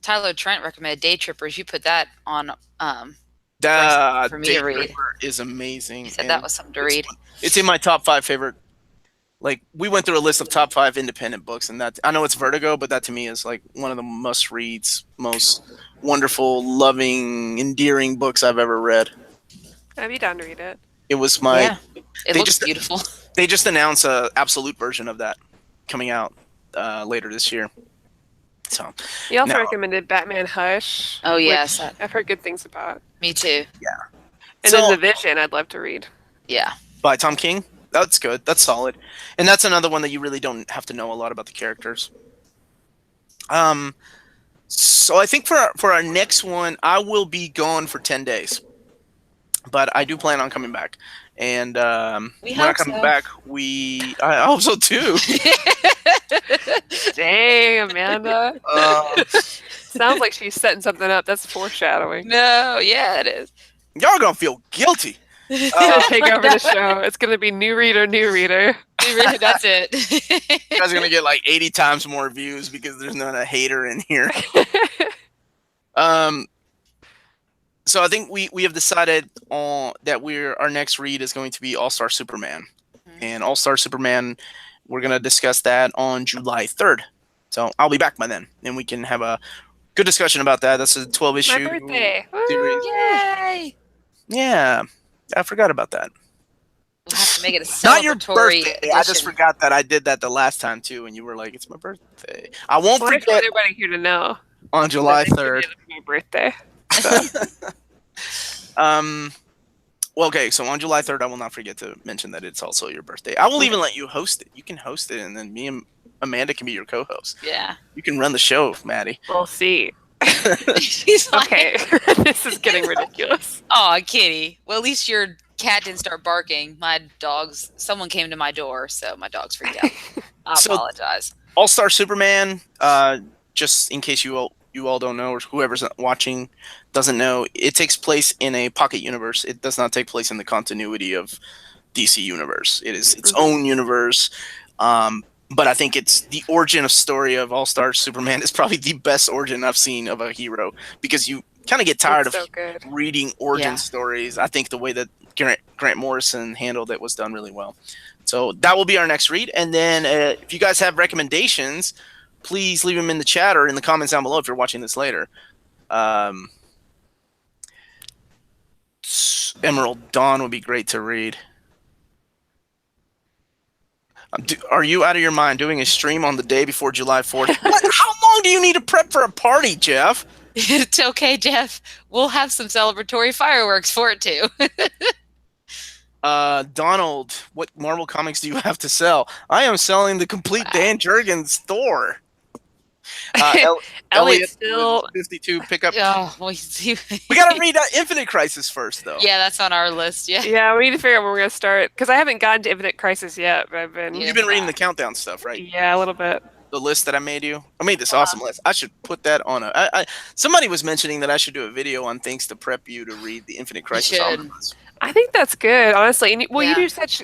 Tyler Trent recommended Day Trippers. You put that on for me to read. Is amazing. He said that was something to read. It's in my top 5 favorite. We went through a list of top 5 independent books, and that I know it's Vertigo, but that to me is one of the must reads, most wonderful, loving, endearing books I've ever read. I'd be down to read it. It was my. Yeah, it looks beautiful. They just announced an absolute version of that coming out later this year. So he also recommended Batman Hush. Oh yes, I've heard good things about. Me too. Yeah. And then The Vision, I'd love to read. Yeah. By Tom King. That's good. That's solid. And that's another one that you really don't have to know a lot about the characters. So I think for our next one, I will be gone for 10 days. But I do plan on coming back. And when I come back, I hope so too. Dang, Amanda. Sounds like she's setting something up. That's foreshadowing. No, yeah, it is. Y'all gonna feel guilty. It's gonna take over the show. It's gonna be new reader, new reader. That's it. You guys are gonna get like 80 times more views because there's not a hater in here. So I think we have decided on that our next read is going to be All-Star Superman. And All-Star Superman, we're gonna discuss that on July 3rd. So I'll be back by then, and we can have a good discussion about that. That's a 12-issue My birthday. series. Yay! Yeah, I forgot about that. We'll have to make it a celebratory Not your birthday. edition. I just forgot that I did that the last time too, and you were like, "It's my birthday." I won't I want forget everybody here to know. on July that 3rd. It's my birthday. Well, okay, so on July 3rd, I will not forget to mention that it's also your birthday. I will even let you host it. You can host it, and then me and Amanda can be your co-host. Yeah. You can run the show, Maddie. We'll see. She's like, Okay, this is getting ridiculous. "Oh, kitty. Well, at least your cat didn't start barking. Someone came to my door, so my dogs freaked out. I apologize." All-Star Superman, just in case you all don't know, or whoever's watching doesn't know, it takes place in a pocket universe. It does not take place in the continuity of DC Universe. It is its own universe. But I think it's the origin of story of All-Star Superman is probably the best origin I've seen of a hero, because you kind of get tired It's of so good. reading origin Yeah. stories. I think the way that Grant Morrison handled it was done really well. So that will be our next read. And then if you guys have recommendations, please leave them in the chat or in the comments down below if you're watching this later. Emerald Dawn would be great to read. Are you out of your mind doing a stream on the day before July 4th? How long do you need to prep for a party, Jeff? It's okay, Jeff. We'll have some celebratory fireworks for it too. Donald, what Marvel comics do you have to sell? I am selling the complete Dan Jurgens Thor. Elliot still 52 pickup. Oh, We gotta read Infinite Crisis first, though. Yeah, that's on our list. Yeah. Yeah, we need to figure out when we're gonna start, because I haven't gotten to Infinite Crisis yet. But I've been You've been reading the countdown stuff, right? Yeah, a little bit. The list that I made you. I made this awesome list. I should put that on somebody was mentioning that I should do a video on things to prep you to read the Infinite Crisis should. omnibus. I think that's good, honestly. And, well, Yeah. you do such.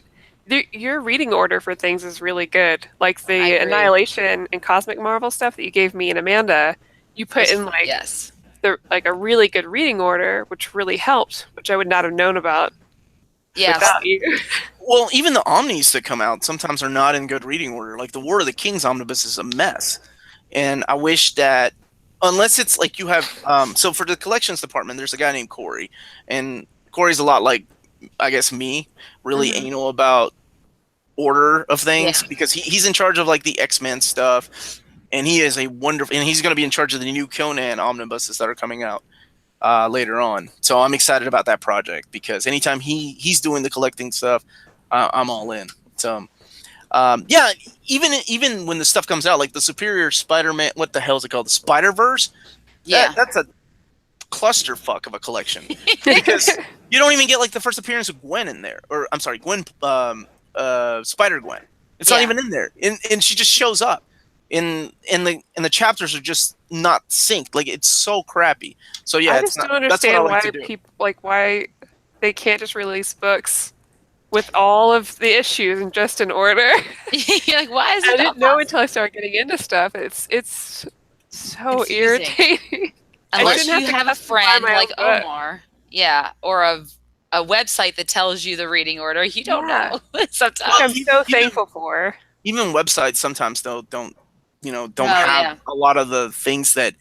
Your reading order for things is really good. Like I the agree. Annihilation and Cosmic Marvel stuff that you gave me and Amanda, you put in like Yes. a really good reading order, which really helped, which I would not have known about Yeah. without you. Well, even the omnis that come out sometimes are not in good reading order. Like the War of the Kings omnibus is a mess. And I wish that, unless it's like you have, so for the collections department, there's a guy named Corey. And Corey's a lot like, I guess, me, really anal about order of things, because he's in charge of like the X-Men stuff. And he is a wonderful, and he's going to be in charge of the new Conan omnibuses that are coming out later on. So I'm excited about that project, because anytime he's doing the collecting stuff, I'm all in. So yeah, even when the stuff comes out, like the Superior Spider-Man, what the hell is it called? The Spider-Verse? Yeah. That's a clusterfuck of a collection, because you don't even get like the first appearance of Gwen in there, or I'm sorry, Gwen, Spider-Gwen. It's not even in there, and she just shows up. And the chapters are just not synced. Like, it's so crappy. So yeah, I just don't understand that's what I like why to do. people why they can't just release books with all of the issues in just in order. You're like, why is it? I didn't know until I started getting into stuff. It's so Confusing. irritating. Unless shouldn't you have to have a buy friend my like own book. Omar, or a website that tells you the reading order. You don't Yeah. know sometimes. Which I'm so thankful for. Even websites sometimes though don't have yeah. a lot of the things that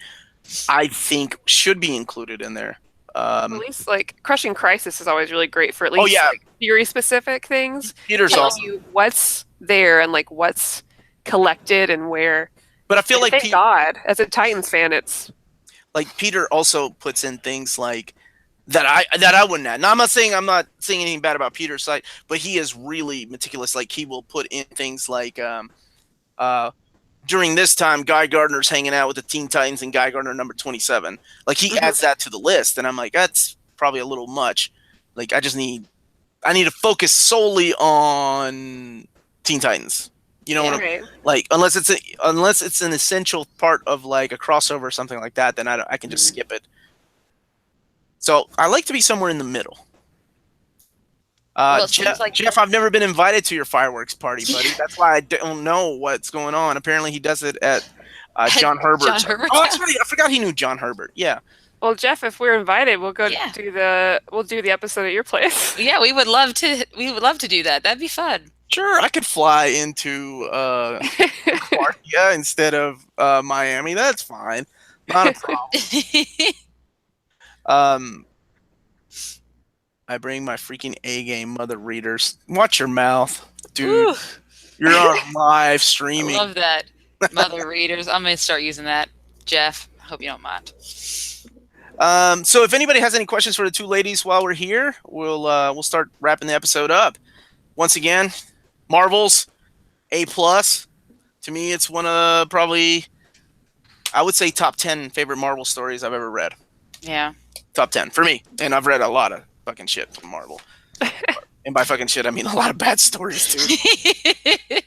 I think should be included in there. At least like Crushing Crisis is always really great for at least yeah. like, theory specific things. Peter's Telling awesome. you what's there and like what's collected and where. But I feel like thank God, as a Titans fan, it's like Peter also puts in things like that I wouldn't add. Now I'm not saying anything bad about Peter's site, but he is really meticulous. Like he will put in things like during this time, Guy Gardner's hanging out with the Teen Titans and Guy Gardner number 27. Like he adds that to the list, and I'm like, that's probably a little much. Like I need to focus solely on Teen Titans. You know what I mean? Like unless it's an essential part of like a crossover or something like that, then I can just skip it. So I like to be somewhere in the middle. Well, it seems like Jeff, I've never been invited to your fireworks party, buddy. That's why I don't know what's going on. Apparently, he does it at John Herbert's. John Herbert's Oh, that's house. right. I forgot he knew John Herbert. Yeah. Well, Jeff, if we're invited, we'll go Yeah. do the episode at your place. Yeah, we would love to. We would love to do that. That'd be fun. Sure, I could fly into LaGuardia instead of Miami. That's fine. Not a problem. I bring my freaking A game, mother readers. Watch your mouth, dude. Ooh, You're on live I streaming. love that. Mother readers. I'm gonna start using that. Jeff, I hope you don't mind. So if anybody has any questions for the two ladies while we're here, we'll start wrapping the episode up. Once again, Marvel's A+. To me, it's one of probably, I would say, top 10 favorite Marvel stories I've ever read. Yeah. Top 10 for me. And I've read a lot of fucking shit from Marvel. And by fucking shit, I mean a lot of bad stories, too.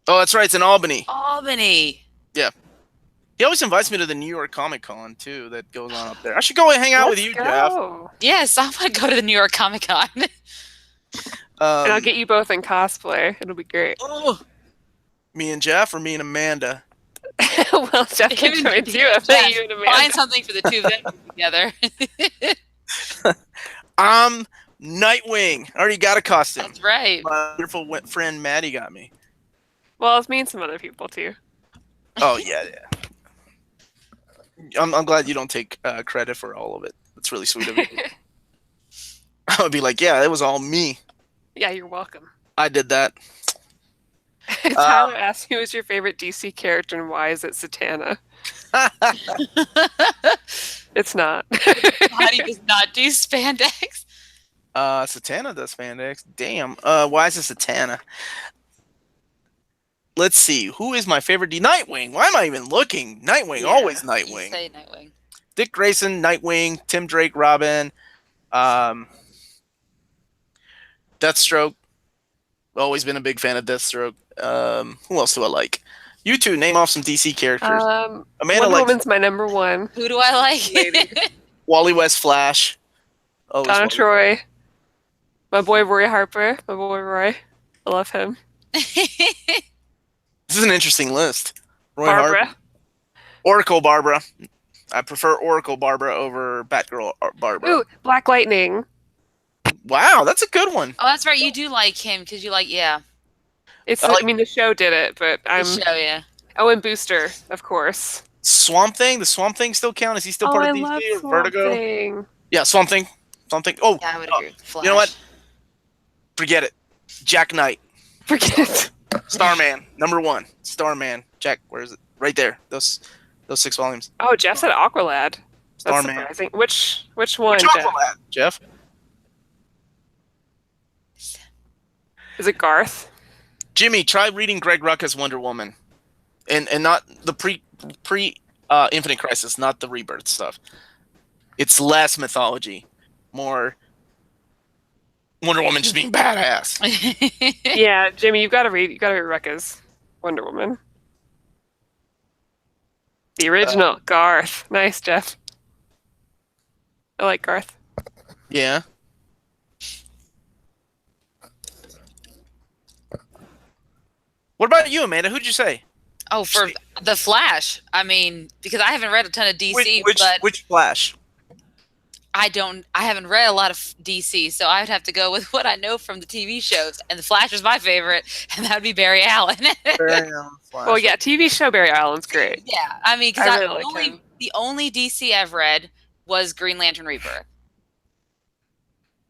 Oh, that's right. It's in Albany. Albany. Yeah. He always invites me to the New York Comic Con, too, that goes on up there. I should go and hang out with you, Jeff. Yes, I want to go to the New York Comic Con. And I'll get you both in cosplay. It'll be great. Oh, me and Jeff or me and Amanda? Well, Jeff can join too. I bet you and Amanda. Find something for the two of them together. I'm Nightwing. I already got a costume. That's right. My wonderful friend Maddie got me. Well, it's me and some other people too. Oh, yeah. I'm glad you don't take credit for all of it. That's really sweet of you. I would be like, yeah, it was all me. Yeah, you're welcome. I did that. Tyler asked, who is your favorite DC character and why is it Satana? It's not. Maddie does not do spandex. Satana does spandex. Damn. Why is it Satana? Let's see. Who is my favorite Nightwing. Why am I even looking? Nightwing. Yeah, always You Nightwing. say Nightwing. Dick Grayson, Nightwing, Tim Drake, Robin, Deathstroke. Always been a big fan of Deathstroke. Who else do I like? You two, name off some DC characters. Amanda Wonder likes Woman's my number one. Who do I like? Wally West Flash. Always Donna Wally. Troy. My boy Roy Harper. My boy Roy. I love him. This is an interesting list. Roy Barbara. Harper. Oracle Barbara. I prefer Oracle Barbara over Batgirl Barbara. Ooh, Black Lightning. Wow, that's a good one. Oh, that's right. You do like him because you like, yeah. It's I like- I mean the show did it, but The I'm show, yeah. Oh, and Booster, of course. Swamp Thing. The Swamp Thing still count? Is he still Oh, part I of love DC or Swamp Vertigo? Thing. Yeah, Swamp Thing. Swamp Thing. Oh, Yeah, I would agree with Flash. you know what? Forget it. Jack Knight. Forget it. Starman. Number one. Starman. Jack, where is it? Right there. Those 6 volumes. Oh, Jeff said Aqualad. That's Starman. surprising. Which one, Which Jeff? Aqualad, Jeff? Is it Garth? Jimmy, try reading Greg Rucka's Wonder Woman. And not the pre Infinite Crisis, not the Rebirth stuff. It's less mythology. More Wonder Woman just being badass. Yeah, Jimmy, you gotta read Rekka's Wonder Woman. The original, Garth. Nice, Jeff. I like Garth. Yeah. What about you, Amanda? Who'd you say? Oh, for the Flash. I mean, because I haven't read a ton of DC, but which Flash? I haven't read a lot of DC, so I would have to go with what I know from the TV shows. And the Flash is my favorite, and that would be Barry Allen. Flash. Well, yeah, TV show Barry Allen's great. Yeah, I mean, because I really like him. the only DC I've read was Green Lantern Rebirth.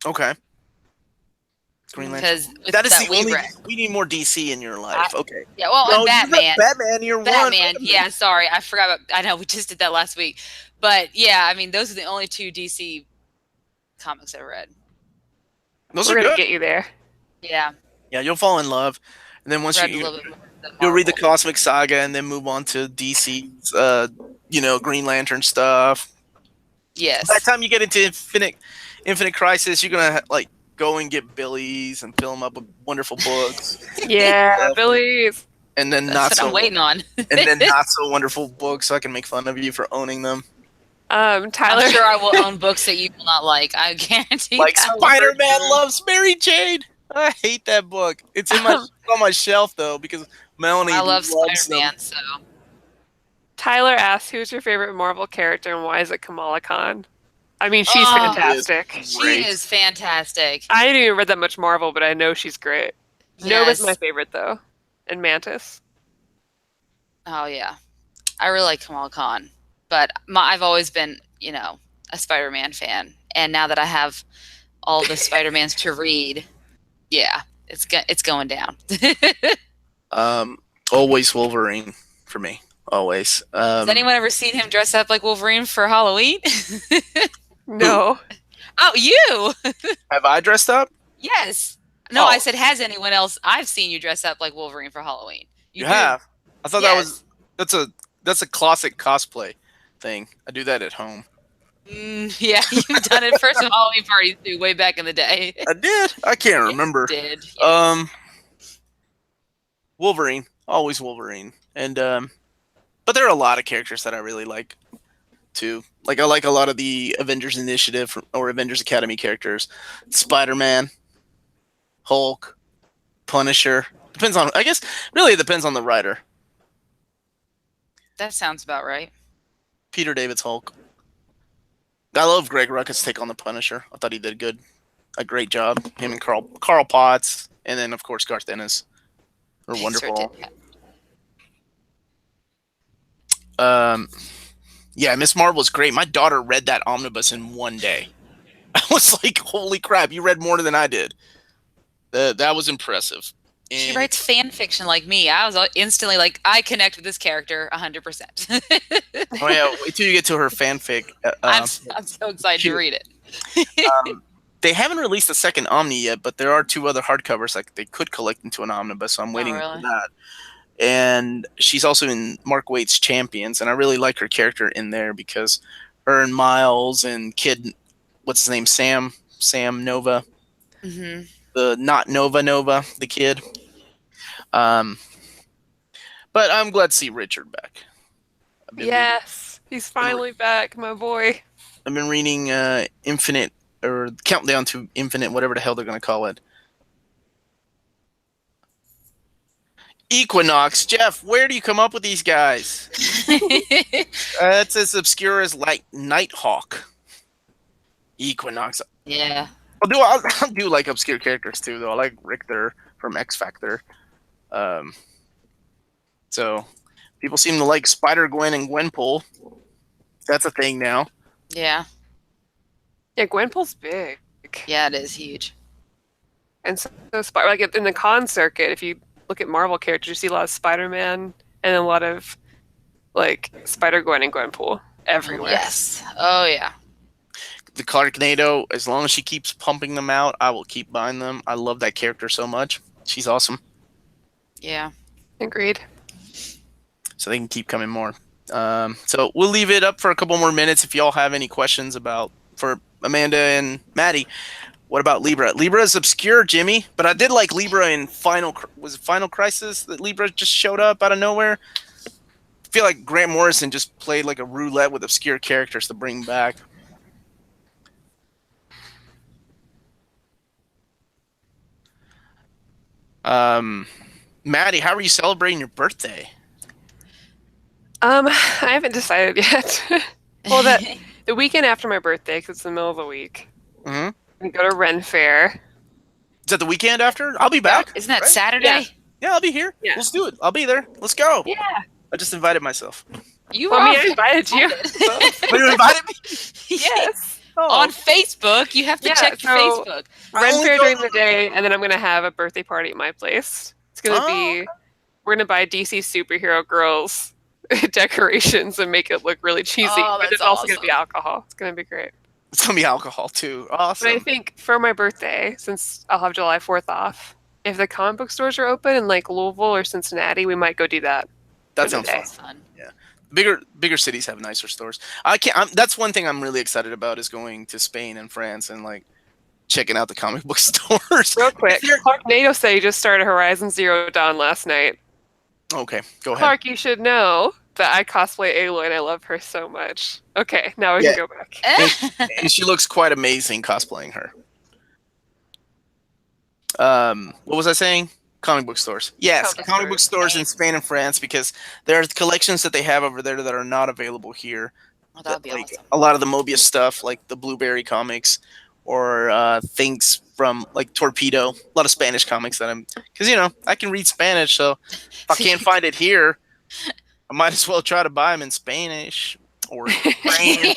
Okay. Green Lantern. Because That is that the we only. read. We need more DC in your life. Okay. Yeah, well, No, and Batman. Batman, you're one. Batman. Yeah, sorry, I forgot about. I know we just did that last week, but yeah, I mean, those are the only two DC comics I read. Those We're are gonna good. get you there. Yeah, Yeah, you'll fall in love, and then once read a you little bit more than you'll read the Marvel. Cosmic Saga, and then move on to DC's, Green Lantern stuff. Yes. By the time you get into Infinite Crisis, you're gonna go and get Billy's and fill them up with wonderful books, Yeah, Billy's. and then That's what I'm waiting on. and then not so wonderful books, so I can make fun of you for owning them. Tyler. I'm sure I will own books that you will not like. I guarantee. Like that. Spider-Man loves Mary Jane. I hate that book. It's on my shelf though because Melanie I love loves them. Spider-Man, so Tyler asks, "Who's your favorite Marvel character, and why is it Kamala Khan?" I mean, she's Oh, fantastic. she is fantastic. I didn't even read that much Marvel, but I know she's great. Nova's my Yes. favorite though, and Mantis. Oh yeah, I really like Kamala Khan, but I've always been, a Spider-Man fan, and now that I have all the Spider-Mans to read, yeah, it's going down. Always Wolverine for me. Always. Has anyone ever seen him dress up like Wolverine for Halloween? No. Oh, you? Have I dressed up? Yes. No, Oh. I said, has anyone else? I've seen you dress up like Wolverine for Halloween. You do. have. I thought Yes. that's a classic cosplay thing. I do that at home. Yeah, you've done it for some Halloween parties too, way back in the day. I did. I can't remember. You did. Yes. Wolverine, always Wolverine, and but there are a lot of characters that I really like too. Like I like a lot of the Avengers Initiative or Avengers Academy characters. Spider-Man, Hulk, Punisher. Depends on. I guess really it depends on the writer. That sounds about right. Peter David's Hulk. I love Greg Rucka's take on the Punisher. I thought he did a great job. Him and Carl Potts, and then of course Garth Ennis are wonderful. Yeah, Miss Marvel is great. My daughter read that omnibus in one day. I was like, "Holy crap! You read more than I did." That was impressive. And She writes fan fiction like me. I was instantly like, I connect with this character 100%. oh yeah, wait till you get to her fanfic. I'm so excited to read it. They haven't released a second Omni yet, but there are 2 other hardcovers like they could collect into an omnibus. So I'm waiting for that. And she's also in Mark Waid's Champions, and I really like her character in there because her and Miles and Kid, what's his name, Sam Nova, the not Nova, the kid. But I'm glad to see Richard back. Yes, he's finally back, my boy. I've been reading Infinite or Countdown to Infinite, whatever the hell they're going to call it. Equinox, Jeff, where do you come up with these guys? It's as obscure as like Nighthawk. Equinox. Yeah. I'll do like obscure characters too, though. I like Richter from X Factor. So people seem to like Spider-Gwen and Gwenpool. That's a thing now. Yeah. Yeah, Gwenpool's big. Yeah, it is huge. And so like in the con circuit, if you look at Marvel characters, you see a lot of Spider-Man and a lot of like Spider-Gwen and Gwenpool everywhere. Yes. Oh yeah. The Clarknado, as long as she keeps pumping them out, I will keep buying them. I love that character so much. She's awesome. Yeah. Agreed. So they can keep coming more. So we'll leave it up for a couple more minutes if y'all have any questions for Amanda and Maddie. What about Libra? Libra is obscure, Jimmy, but I did like Libra in Final Crisis that Libra just showed up out of nowhere. I feel like Grant Morrison just played like a roulette with obscure characters to bring back. Maddie, how are you celebrating your birthday? I haven't decided yet. Well, the weekend after my birthday, because it's the middle of the week. Mm-hmm. We go to Ren Fair. Is that the weekend after? I'll be back. Isn't that right? Saturday? Yeah, I'll be here. Yeah. Let's do it. I'll be there. Let's go. Yeah. I just invited myself. I invited you. You invited me? Yes. Oh. On Facebook. You have to check your Facebook. Ren Fair during the day, and then I'm going to have a birthday party at my place. It's going to be, we're going to buy DC superhero girls decorations and make it look really cheesy. But it's also going to be alcohol. It's going to be great. It's going to be alcohol, too. Awesome. But I think for my birthday, since I'll have July 4th off, if the comic book stores are open in like Louisville or Cincinnati, we might go do that. That sounds fun. Yeah. Bigger cities have nicer stores. That's one thing I'm really excited about is going to Spain and France and like checking out the comic book stores. Real quick, Clark Nato said he just started Horizon Zero Dawn last night. Okay, go ahead. Clark, you should know But I cosplay Aloy and I love her so much. Okay, now we Yeah. can go back. And she looks quite amazing cosplaying her. What was I saying? Comic book stores. Yes, comic book stores in Spain and France, because there are collections that they have over there that are not available here. Oh, that'd be like awesome. a lot of the Mobius stuff, like the Blueberry comics, or things from like Torpedo. A lot of Spanish comics that because I can read Spanish, so if I can't find it here, I might as well try to buy them in Spanish or French.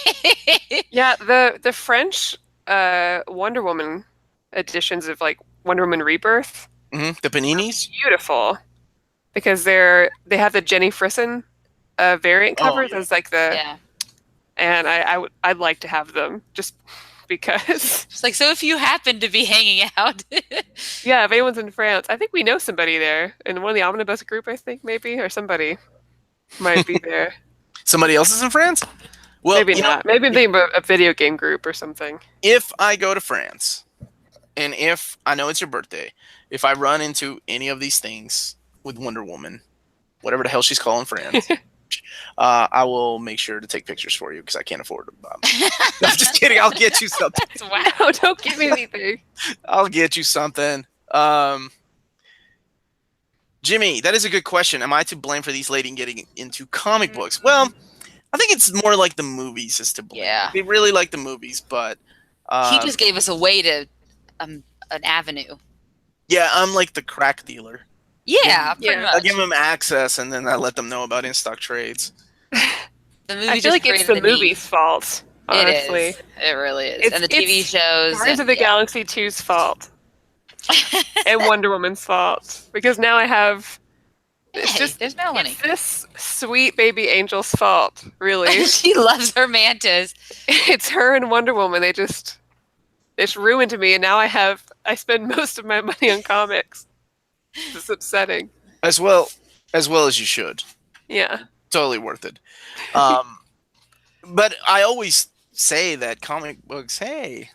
Yeah, the French Wonder Woman editions of like Wonder Woman Rebirth. The Paninis, beautiful, because they have the Jenny Frison variant covers as like the and I'd like to have them just because. It's like, so if you happen to be hanging out, yeah, if anyone's in France, I think we know somebody there in one of the omnibus group. I think maybe, or somebody might be there. Somebody else is in France. Well, maybe not. Maybe I'm thinking about a video game group or something. If I go to France, and if I know it's your birthday, if I run into any of these things with Wonder Woman, whatever the hell she's calling France, I will make sure to take pictures for you because I can't afford them. No, I'm just kidding. I'll get you something. Wow, don't give me anything. I'll get you something. Jimmy, that is a good question. Am I to blame for these ladies getting into comic books? Well, I think it's more like the movies is to blame. Yeah. They really like the movies, but he just gave us a way to an avenue. Yeah, I'm like the crack dealer. Yeah, pretty much. I give them access, and then I let them know about in-stock trades. I feel like it's the movie's fault, honestly. It is. It really is. And the TV shows. Guardians of the Galaxy 2's fault. And Wonder Woman's fault. Because now I have... there's Melanie. It's this sweet baby angel's fault, really. She loves her mantis. It's her and Wonder Woman. It's ruined me, and now I spend most of my money on comics. It's upsetting. As well as you should. Yeah. Totally worth it. But I always say that comic books, I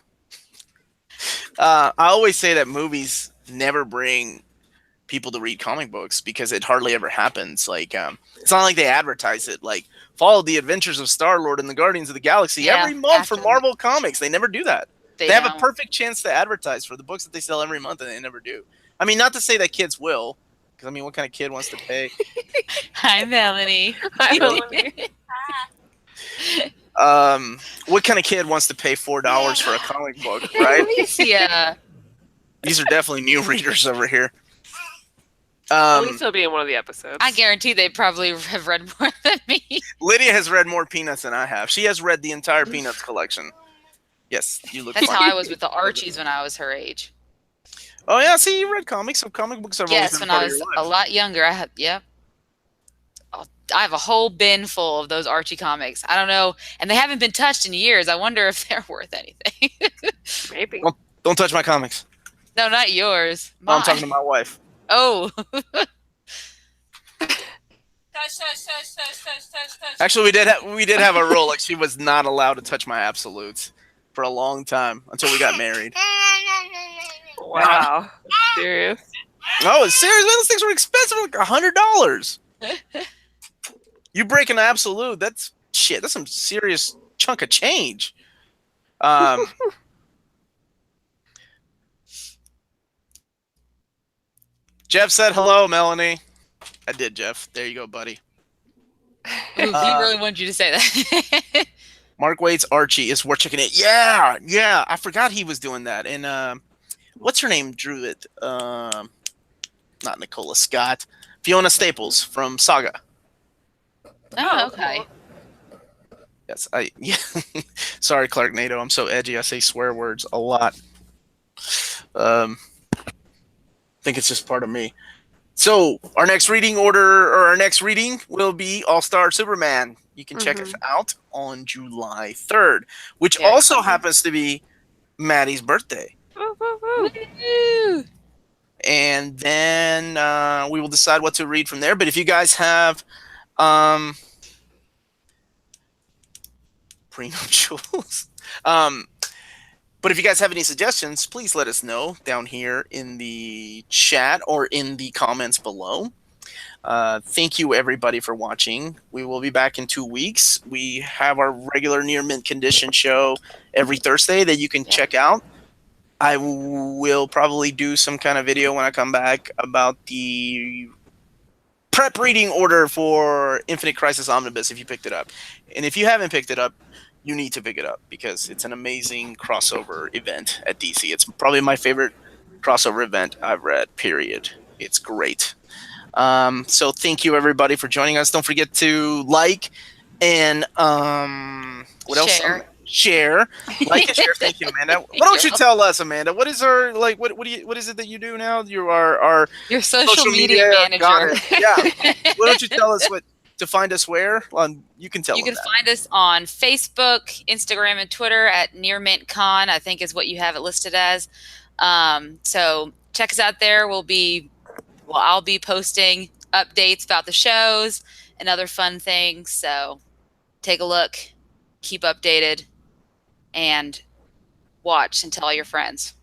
always say that movies never bring people to read comic books because it hardly ever happens. Like, it's not like they advertise it. Like, follow the adventures of Star-Lord and the Guardians of the Galaxy every month from Marvel Comics. They never do that. They have a perfect chance to advertise for the books that they sell every month, and they never do. I mean, not to say that kids will, because I mean, what kind of kid wants to pay? Hi, Melanie. Hi, Melanie. What kind of kid wants to pay $4 for a comic book, right? Yeah. These are definitely new readers over here. At least he'll be in one of the episodes. I guarantee they probably have read more than me. Lydia has read more Peanuts than I have. She has read the entire Peanuts collection. Yes, you look. That's fine. how I was with the Archies when I was her age. Oh yeah, see, you read comics, so comic books have always been when part I of was your a life. lot younger. I have a whole bin full of those Archie comics. I don't know, and they haven't been touched in years. I wonder if they're worth anything. Maybe. Well, don't touch my comics. No, not yours. No, I'm talking to my wife. Oh. Actually, we did have a rule. Like, she was not allowed to touch my absolutes for a long time until we got married. Wow. Serious? No, it's serious. Man, those things were expensive, like $100. You break an absolute, that's shit. That's some serious chunk of change. Jeff said hello, Melanie. I did, Jeff. There you go, buddy. Ooh, he really wanted you to say that. Mark Waid's Archie is worth checking it. Yeah. I forgot he was doing that. And what's her name drew it? Not Nicola Scott. Fiona Staples from Saga. Oh, okay. Yes, yeah. Sorry, Clark Nato. I'm so edgy. I say swear words a lot. I think it's just part of me. So our next reading will be All-Star Superman. You can check us out on July 3rd, which also happens to be Maddie's birthday. Woo. And then we will decide what to read from there. But if you guys have prenuptials, but if you guys have any suggestions, please let us know down here in the chat or in the comments below. Thank you, everybody, for watching. We will be back in 2 weeks. We have our regular Near Mint Condition show every Thursday that you can check out. I will probably do some kind of video when I come back about the prep reading order for Infinite Crisis Omnibus if you picked it up. And if you haven't picked it up, you need to pick it up because it's an amazing crossover event at DC. It's probably my favorite crossover event I've read, period. It's great. So thank you, everybody, for joining us. Don't forget to like and what else? Share, like and share. Thank you, Amanda. Why don't you tell us, Amanda? What is our like? What is it that you do now? You are our your social media manager. Yeah. Why don't you tell us what to find us where? You can tell. You can find us on Facebook, Instagram, and Twitter at Near Mint Con. I think is what you have it listed as. So check us out there. I'll be posting updates about the shows and other fun things. So take a look, keep updated, and watch and tell your friends.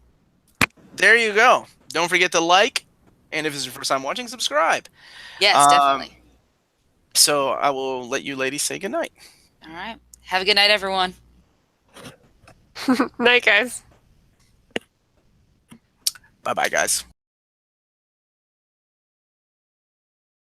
There you go. Don't forget to like, and if it's your first time watching, subscribe. Yes, definitely. So I will let you ladies say goodnight. All right. Have a good night, everyone. Night, guys. Bye-bye, guys.